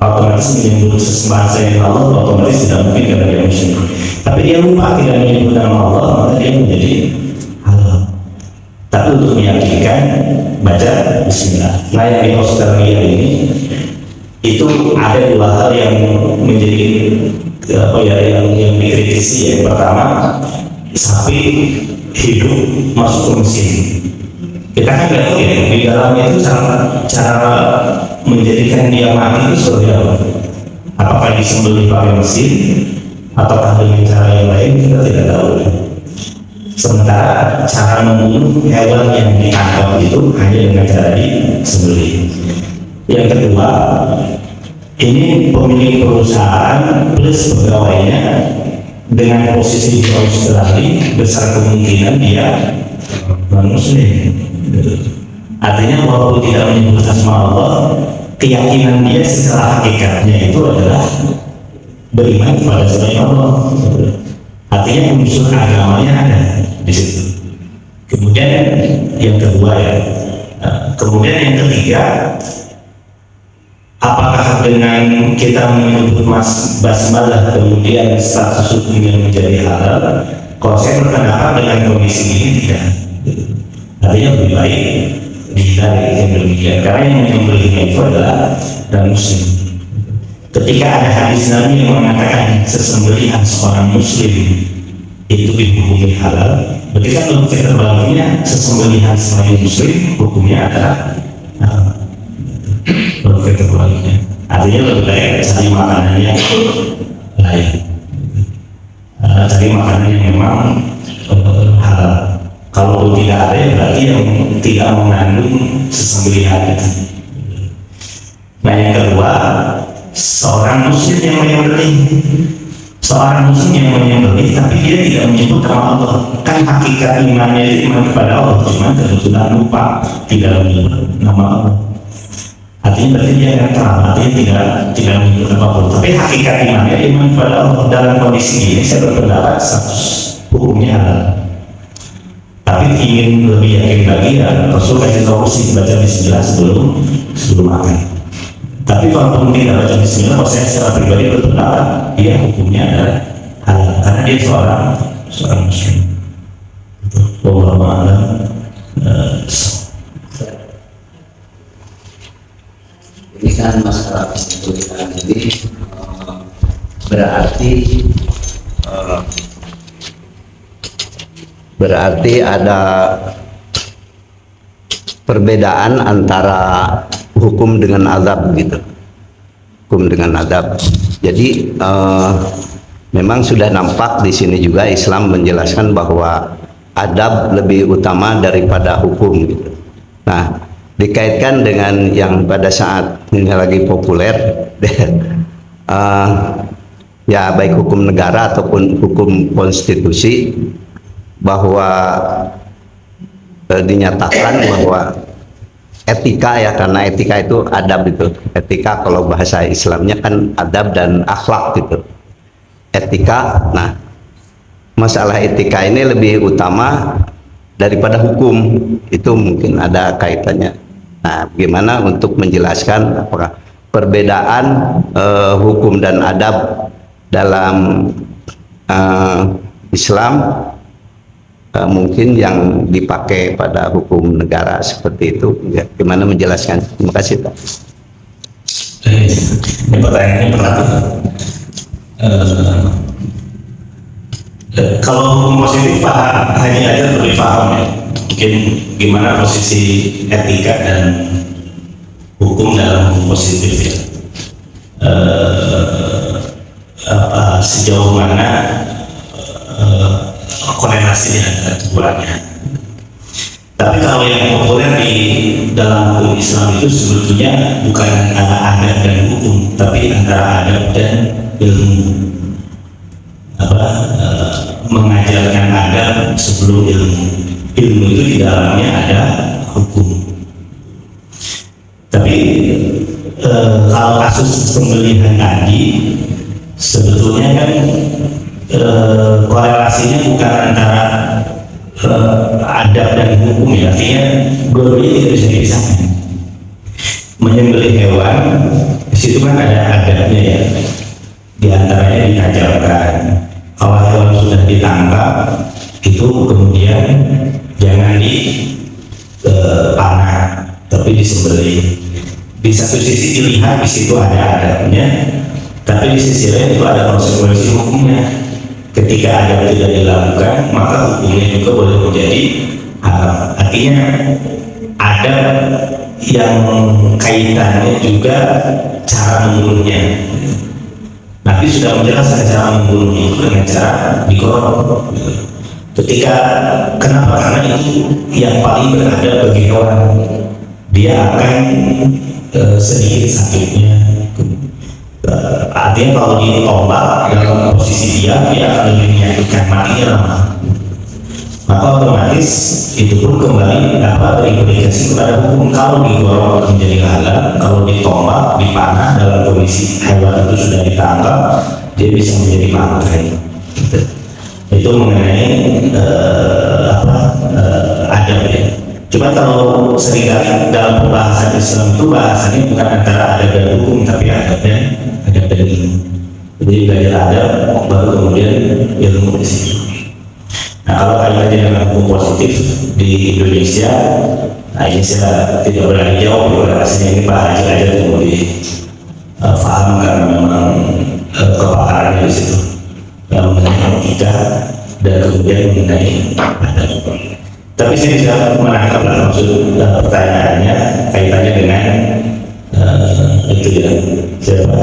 otomatis menyebut sesembahan selain Allah, otomatis tidak mungkin karena dia muslim. Tapi dia lupa tidak menyebut nama Allah, maka dia menjadi halal. Tapi untuk meyakinkan, baca Bismillah. Nah, yang di Australia ini itu ada dua hal yang menjadi yang dikritisi. Yang pertama, sapi hidup masuk ke mesin. Kita kan nggak tahu ya di dalamnya itu cara menjadikan dia mati itu seperti apa. Apakah disembelih pakai mesin ataukah dengan cara yang lain, kita tidak tahu. Sementara cara membunuh hewan yang ditangkap itu hanya dengan cara disembelih. Yang kedua, ini pemilik perusahaan plus pegawainya dengan posisi di Australia, besar kemungkinan dia non-muslim. Artinya walaupun tidak menyebut asma Allah, keyakinan dia secara hakikatnya itu adalah beriman kepada selain Allah. Artinya unsur agamanya ada di situ. Kemudian yang kedua kemudian yang ketiga, apakah dengan kita menyebut basmalah kemudian status hukumnya menjadi halal? Kalau saya berpendapat dengan kondisi ini tidak. Artinya lebih baik dihindari yang demikian, karena yang menyembelihnya itu adalah dan muslim. Ketika ada hadis Nabi yang mengatakan sesembelihan seorang muslim itu dihukumi halal, berarti kan logika terbaliknya sesembelihan selain muslim hukumnya adalah halal. Logika terbaliknya, artinya lebih baik cari makanan yang lain, cari makanan yang memang halal. Kalau tidak ada, ya berarti yang tidak mengandung sesembelihan itu. Nah, yang kedua, seorang muslim yang menyembelih, tapi dia tidak menyebut nama Allah. Kan hakikat imannya itu iman kepada Allah, cuma kebetulan lupa tidak menyebut nama Allah. Artinya berarti dia netral, artinya tidak menyebut apapun. Tapi hakikat imannya iman kepada Allah. Dalam kondisi ini saya berpendapat status hukumnya halal. Tapi ingin lebih yakin lagi, ya Rasul kasih tahu sih baca Bismillah sebelum makan. Tapi kalau tidak baca bismillah, kalau saya secara pribadi berpendapat dia hukumnya adalah halal karena dia seorang muslim. Wallahu a'lam.
Ini kan masalah penculikan ini berarti ada perbedaan antara hukum dengan azab gitu. Hukum dengan azab. Jadi memang sudah nampak di sini juga Islam menjelaskan bahwa adab lebih utama daripada hukum gitu. Nah, dikaitkan dengan yang pada saat ini lagi populer ya baik hukum negara ataupun hukum konstitusi, bahwa dinyatakan bahwa etika ya, karena etika itu adab itu. Etika kalau bahasa Islamnya kan adab dan akhlak gitu. Etika, nah masalah etika ini lebih utama daripada hukum, itu mungkin ada kaitannya. Nah, bagaimana untuk menjelaskan apakah perbedaan hukum dan adab dalam Islam mungkin yang dipakai pada hukum negara seperti itu, ya, gimana menjelaskan? Terima kasih, Pak.
Ini pertanyaannya berat. Kalau hukum positif Pak Haji aja lebih paham ya, mungkin gimana posisi etika dan hukum dalam hukum positif ya. Sejauh mana korelasinya antara keduanya. Tapi kalau yang populer di dalam hukum Islam itu sebetulnya bukan antara adab dan hukum, tapi antara adab dan ilmu. Mengajarkan adab sebelum ilmu. Ilmu itu di dalamnya ada hukum. Tapi kalau kasus pembelian tadi sebetulnya kan korelasinya bukan antara adab dan hukum ya, artinya dua-duanya tidak bisa dipisahkan. Menyembelih hewan di situ kan ada adabnya ya, di antaranya ditajalkan. Kalau hewan sudah ditangkap itu kemudian jangan dipanah tapi disembelih. Di satu sisi dilihat di situ ada adabnya, tapi di sisi lain itu ada konsekuensi hukumnya. Ketika adab tidak dilakukan, maka hukumnya juga boleh menjadi haram. Artinya adab yang kaitannya juga cara membunuhnya. Nabi sudah menjelaskan cara membunuhnya itu dengan cara digorok. Ketika kenapa? Karena itu yang paling beradab bagi hewan. Dia akan sedikit sakitnya. Artinya kalau ditombak dalam posisi dia akan lebih menyakitkan, matinya lama. Maka otomatis itu pun kembali dapat berimplikasi kepada hukum. Kalau digorok menjadi halal, kalau ditombak, dipanah dalam kondisi hewan itu sudah ditangkap, dia bisa menjadi bangkai. Itu mengenai adab ya. Cuma kalau seringkali dalam pembahasan Islam itu bahasannya bukan antara adab dan hukum, tapi adab dan ilmu. Jadi belajar adab baru kemudian ilmu di situ. Nah, kalau kaitannya dengan hukum positif di Indonesia, nah ini saya tidak berani jawab, rasanya ini Pak Haji aja yang lebih paham karena memang kepakarannya di situ. Yang mengenai etika dan kemudian mengenai adab. Tapi saya bisa menangkap maksud pertanyaannya kaitannya dengan itu ya, siapa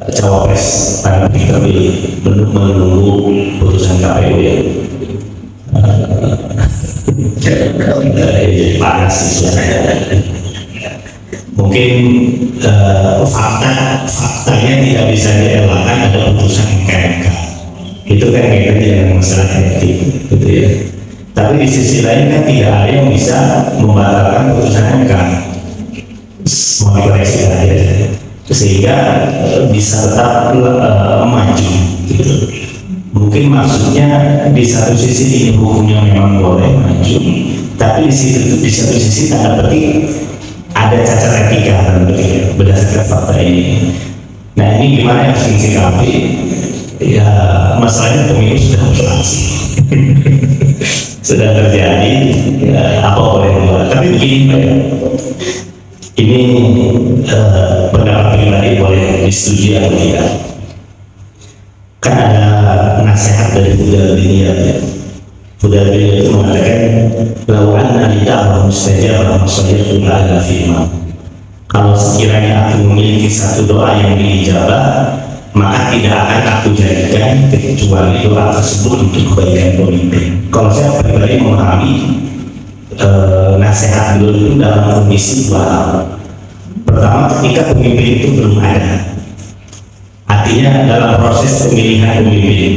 cawapres nanti kami menunggu putusan KPU ya. Jadi panas mungkin faktanya tidak bisa dielakkan, ada putusan MK. Itu kan kaitannya dengan masalah etik gitu ya. Tapi di sisi lain kan tidak ada yang bisa membatalkan putusan MK. Mau dikoreksi aja, sehingga bisa tetap maju gitu. Mungkin maksudnya di satu sisi ini hukumnya memang boleh maju, tapi di satu sisi tanda petik ada cacat etika berdasarkan fakta ini. Nah ini gimana yang harus disikapi? Ya masalahnya pemilu sudah berlangsung, sudah terjadi, ya, apa boleh buat. Tapi begini Pak, ini pendapat pribadi boleh disetujui atau tidak. Kan ada nasihat dari Fudal bin Iyad ya. Fudal bin Iyad itu mengatakan lawan anita wa mustajab wa mustajab ala firman. Kalau sekiranya aku memiliki satu doa yang diijabah, maka tidak akan aku jadikan kecuali doa tersebut untuk kebaikan pemimpin. Kalau saya pribadi memahami nasihat dulu itu dalam kondisi dua hal. Pertama, ketika pemimpin itu belum ada, artinya dalam proses pemilihan pemimpin,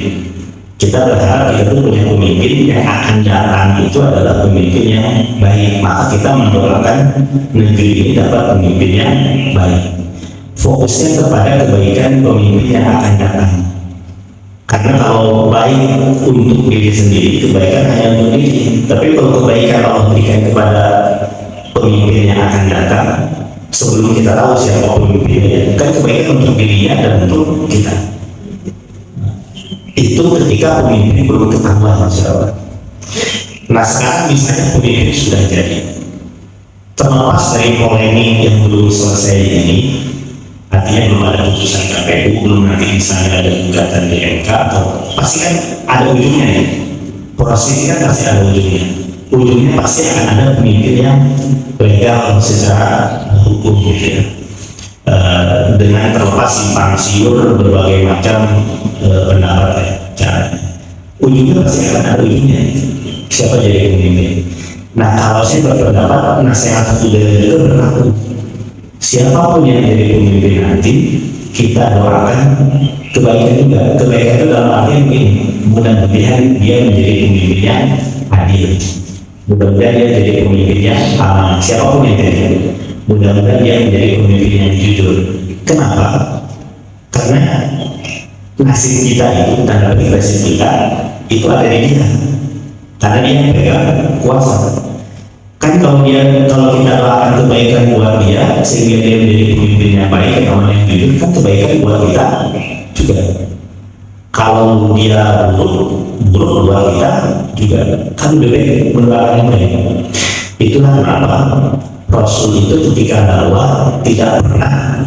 kita berharap kita tuh punya pemimpin yang akan datang itu adalah pemimpin yang baik. Maka kita mendoakan negeri ini dapat pemimpin yang baik. Fokusnya kepada kebaikan pemimpin yang akan datang. Karena kalau baik untuk diri sendiri, kebaikan hanya untuk diri. Tapi kalau kebaikan Allah berikan kepada pemimpin yang akan datang, sebelum kita tahu siapa pemimpinnya, kan kebaikan untuk dirinya dan untuk kita. Itu ketika pemimpin belum ketahuan, Masya Allah. Nah sekarang misalnya pemimpin sudah jadi, terlepas dari polemik yang belum selesai ini, artinya belum ada putusan KPU, belum nanti misalnya ada gugatan di MK, atau pasti kan ada ujungnya ya. Proses kan pasti ada ujungnya. Ujungnya pasti akan ada pemimpin yang legal secara hukum gitu ya. Dengan terlepas simpang siur berbagai macam pendapat ya, caranya. Ujungnya pasti akan ada ujungnya. Siapa jadi pemimpin? Nah kalau saya berpendapat nasihat sudah juga berlaku. Siapapun yang jadi pemimpin nanti, kita doakan kebaikan juga. Kebaikan itu dalam arti begini, mudah-mudahan dia menjadi pemimpin yang adil, mudah-mudahan dia jadi pemimpin yang aman. Siapapun yang jadi, mudah-mudahan dia menjadi pemimpin yang jujur. Kenapa? Karena nasib kita itu, tanda petik nasib kita itu ada di dia, karena dia yang pegang kuasa. Kan kalau kita doakan kebaikan buat dia sehingga dia menjadi pemimpin yang baik, yang aman, yang jujur, kan kebaikan buat kita juga. Kalau dia buruk buat kita juga, kan lebih baik mendoakan yang baik. Itulah kenapa Rasul itu ketika dakwah tidak pernah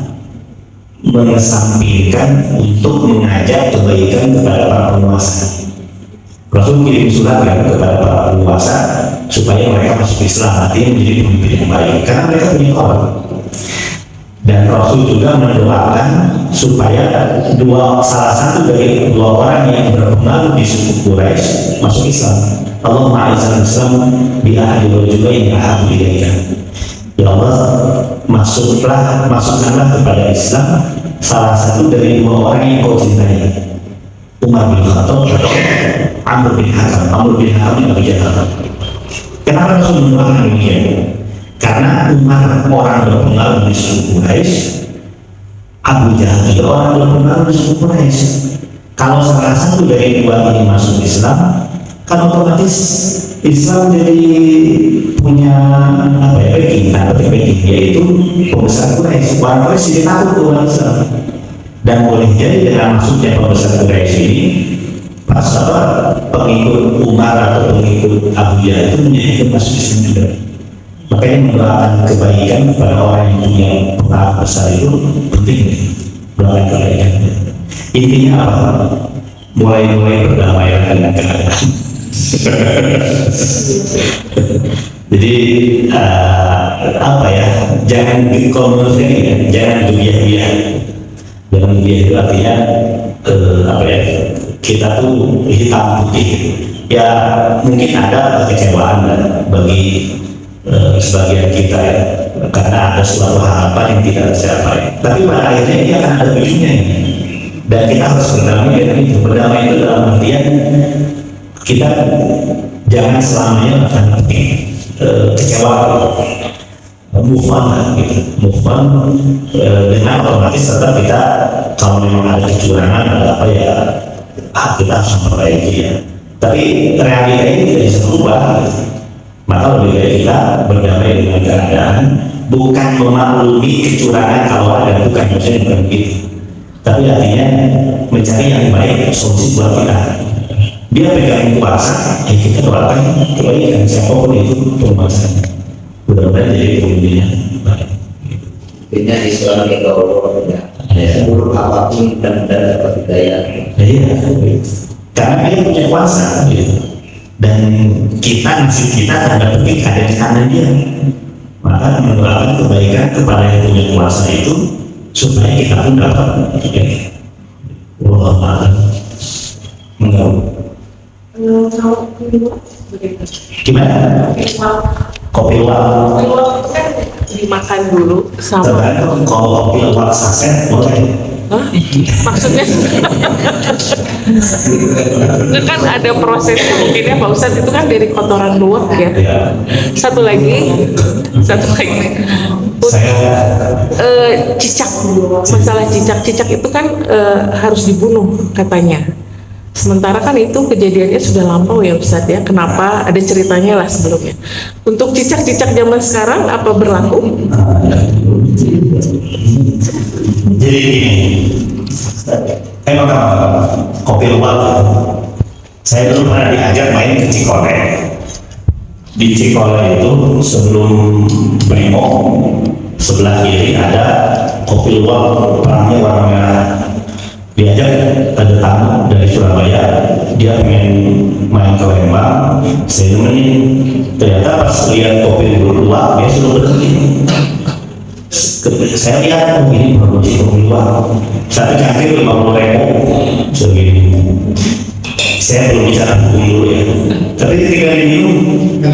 mengesampingkan untuk mengajak kebaikan kepada para penguasa. Rasul kirim surat kan kepada para penguasa supaya mereka masuk Islam, artinya menjadi pemimpin yang baik, karena mereka punya kawan. Dan Rasul juga mendoakan supaya salah satu dari dua orang yang berpengaruh di suku Quraisy masuk Islam. Allahumma a'izal Islam bi ahli rajulain ahabbu ilaika. Ya Allah, masukkanlah kepada Islam salah satu dari dua orang yang kau cintai. Umar bin Khattab, Amr bin Hakam yang berjalan. Kenapa Rasul mendoakan demikian? Karena Umar orang berpengaruh di suku Quraisy, Abu Jahal juga orang berpengaruh di suku Quraisy. Kalau salah satu dari dua ini masuk Islam, kan otomatis Islam jadi punya backing, yaitu pembesar Quraisy. Orang Quraisy jadi takut kepada Islam. Dan boleh jadi dengan masuknya pembesar Quraisy ini, pas pengikut Umar atau pengikut Abu Jahal itu menjadi masuk Islam juga. Makanya mendoakan kebaikan kepada orang yang punya pengaruh besar itu penting. Doakan kebaikan. Intinya apa? Mulai berdamaian dengan keadaan. Jadi jangan dikomunikasi ya, jangan dunia-dunia. Jangan dunia itu artinya kita tuh hitam putih. Ya mungkin ada kekecewaan bagi sebagian kita ya, karena ada suatu harapan yang tidak tercapai. Tapi pada akhirnya dia akan ada ujungnya, dan kita harus berdamai dengan itu. Berdamai itu dalam artian kita jangan selamanya akan kecewa, move on gitu, move on dengan otomatis tetap kita kalau memang ada kecurangan ada apa ya, kita harus memperbaiki ya. Tapi realita ini tidak bisa berubah gitu. Maka lebih baik kita berdamai dengan keadaan bukan memaklumi kecurangan kalau ada, bukan, maksudnya bukan begitu, tapi artinya mencari yang baik, solusi buat kita. Dia pegang kuasa, kita doakan kebaikan siapapun itu penguasanya. Mudah-mudahan jadi pemimpinnya baik.
Intinya Islam itu seluruh apapun dan dapat hidayah.
Iya, karena dia punya kuasa gitu. Dan kita, nasib kita ada petik ada di tangan dia. Maka mendoakan kebaikan kepada yang punya kuasa itu supaya kita pun dapat kebaikan. Wah, enggak. Gimana? Kopi luwak.
Kopi luwak itu kan dimakan dulu sama.
Tergantung, kalau kopi luwak saset boleh.
Hah? Maksudnya? Itu kan ada prosesnya mungkin ya Pak Ustadz, itu kan dari kotoran luwak ya. Satu lagi.
Saya
Cicak, masalah cicak itu kan harus dibunuh katanya. Sementara kan itu kejadiannya sudah lampau ya Ustadz ya. Kenapa? Ada ceritanya lah sebelumnya. Untuk cicak-cicak zaman sekarang apa berlaku?
jadi gini, emang kopi luwak. Saya dulu pernah diajak main ke Cikole. Di Cikole itu sebelum Brimo, sebelah kiri ada kopi luwak, orangnya warna merah. Diajak ada tamu dari Surabaya, dia pengen main ke Lembang, saya nemenin. Ternyata pas lihat kopi luwak, dia suruh berhenti. Saya lihat, oh ini produksi kopi luwak, satu cangkir 50.000 segini. Saya belum bicara hukum dulu ya, tapi ketika diminum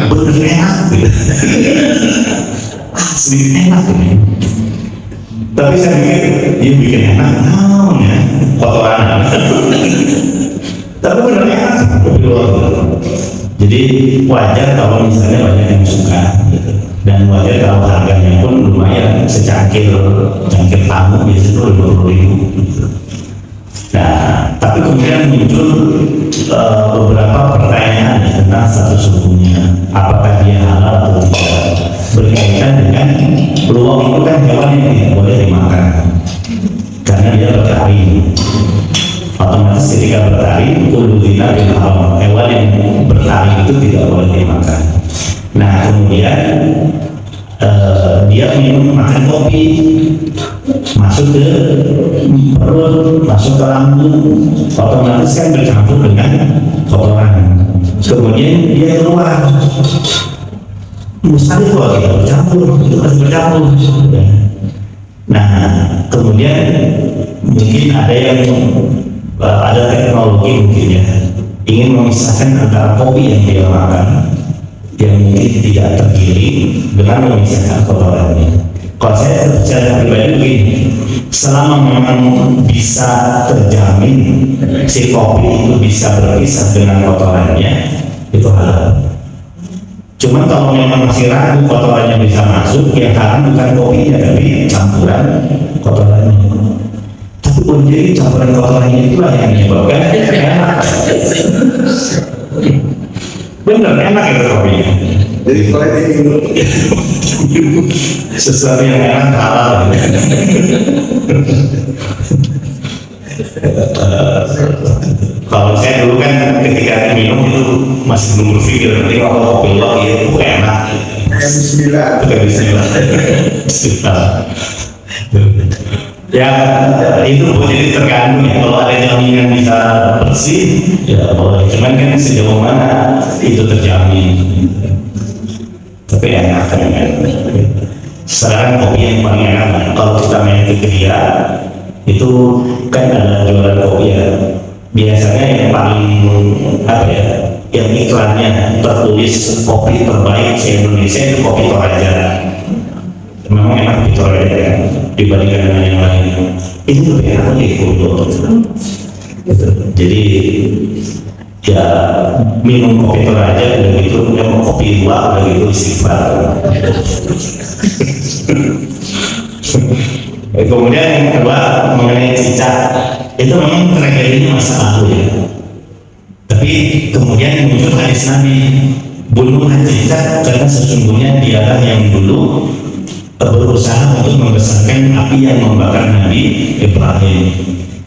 bener enak gitu. Sedikit enak ini. Tapi saya pikir dia bikin enak, ya kotoran. Tapi bener enak kopi luwak. Jadi wajar kalau misalnya banyak yang suka gitu. Dan wajar kalau harganya pun lumayan, secangkir tamu biasanya itu 50.000 gitu. Nah, tapi kemudian muncul beberapa pertanyaan tentang status hukumnya, apakah dia halal atau tidak, berkaitan dengan luwak itu kan hewan yang tidak boleh dimakan karena dia bertaring. Otomatis ketika bertaring, kuludina bil haram, hewan yang bertaring itu tidak boleh dimakan. Nah kemudian dia minum, makan kopi, masuk ke perut, masuk ke lambung, otomatis kan bercampur dengan kotoran. Kemudian dia keluar, mustahil kalau kita bercampur, itu pasti bercampur. Nah kemudian mungkin ada yang ada teknologi mungkin ya, ingin memisahkan antara kopi yang dia makan yang mungkin tidak tergiling dengan memisahkan kotorannya. Kalau saya secara pribadi begini, selama memang bisa terjamin si kopi itu bisa berpisah dengan kotorannya, itu halal. Cuman kalau memang masih ragu kotorannya bisa masuk, ya haram bukan kopinya tapi campuran kotorannya. Tapi boleh jadi campuran kotorannya itulah yang menyebabkan enak. Bener enak itu kopinya.
Jadi kalau diminum
sesuatu yang enak halal. Kalau saya dulu kan ketika minum itu masih belum berpikir nanti kalau kopi luwak itu enak.
Bismillah.
Bismillah. Ya itu jadi tergantung ya, kalau ada jaminan bisa bersih ya boleh, cuman kan sejauh mana itu terjamin. Tapi enak kan. Sekarang kopi yang paling enak kalau kita main ke Gria itu kan ada jualan kopi ya, biasanya yang paling apa ya, yang iklannya tertulis kopi terbaik se Indonesia itu kopi Toraja. Memang enak kopi Toraja ya, dibandingkan dengan yang lain. Ini lebih enak lagi gitu. Jadi ya minum kopi Toraja udah gitu, yang kopi luwak udah gitu istighfar. Kemudian yang kedua mengenai cicak, itu memang tragedinya masa lalu ya. Tapi kemudian muncul hadis Nabi, bunuhlah cicak karena sesungguhnya dialah yang dulu berusaha untuk membesarkan api yang membakar Nabi Ibrahim.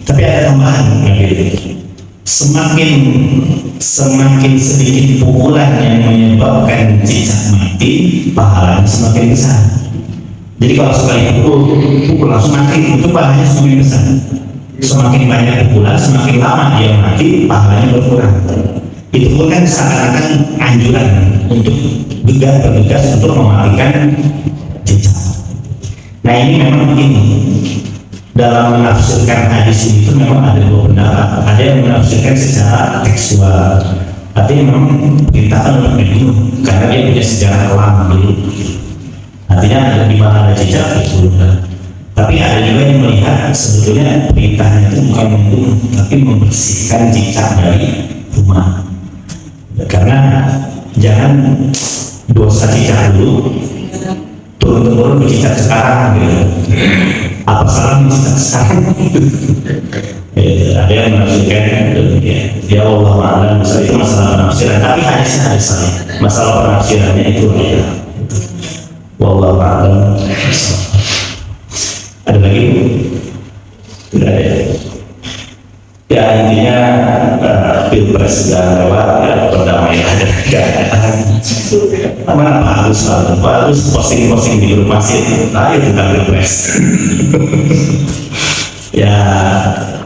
Tapi ada tambahan Nabi, semakin sedikit pukulan yang menyebabkan cicak mati, pahalanya semakin besar. Jadi kalau sekali pukul langsung mati, itu pahalanya semakin besar. Semakin banyak pukulan, semakin lama dia mati, pahalanya berkurang. Itu pun kan seakan-akan anjuran untuk bergegas untuk mematikan cicak. Nah ini memang begini, dalam menafsirkan hadis ini itu memang ada dua pendapat. Ada yang menafsirkan secara tekstual, artinya memang perintahkan untuk dibunuh karena dia punya sejarah kelam dulu. Artinya di mana ada cicak itu. Tapi ada juga yang melihat sebetulnya perintahnya itu bukan membunuh, tapi membersihkan cicak dari rumah. Karena jangan dosa cicak dulu turun-temurun ke cicak sekarang gitu. Apa salah cicak sekarang? Ada yang menafsirkan ya Allah ma'alam, misalnya itu masalah penafsiran, tapi hadisnya hadis saya, masalah penafsirannya itu ya wallahu a'lam. Ada lagi? Tidak ada. Ya intinya pilpres sudah lewat, ya perdamaian ada keadaan. Mana Pak Agus posting di grup masjid, ayo tentang pilpres. Ya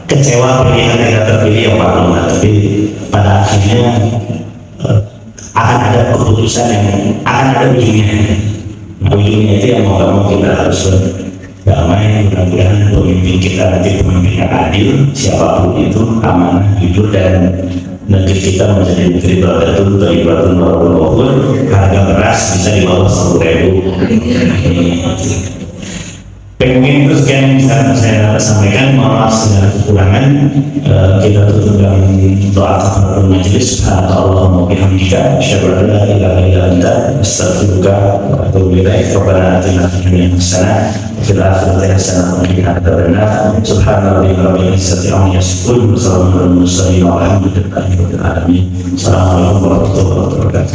kecewa pilihan tidak terpilih yang paling, tapi pada akhirnya akan ada keputusan yang akan ada ujungnya. Nah, ujungnya itu yang mau kita harus damai, mudah-mudahan pemimpin kita nanti pemimpin yang adil, siapapun itu amanah, jujur, dan negeri kita menjadi negeri berbetul, teribatun, walaupun harga beras bisa di bawah 10.000. Mungkin itu sekian yang bisa saya sampaikan. Maaf segala kekurangan. Kita tutup dengan doa kafaratul majelis. Allahumma bihamdika asyhadu an la ilaha illa anta astaghfiruka wa atubu ilaik. Rabbana atina fid dunya hasanah wa fil akhirati hasanah wa qina adzabannar. Subhana rabbika rabbil izzati amma yasifun wa salamun alal mursalin walhamdulillahi rabbil alamin. Assalamualaikum warahmatullahi wabarakatuh.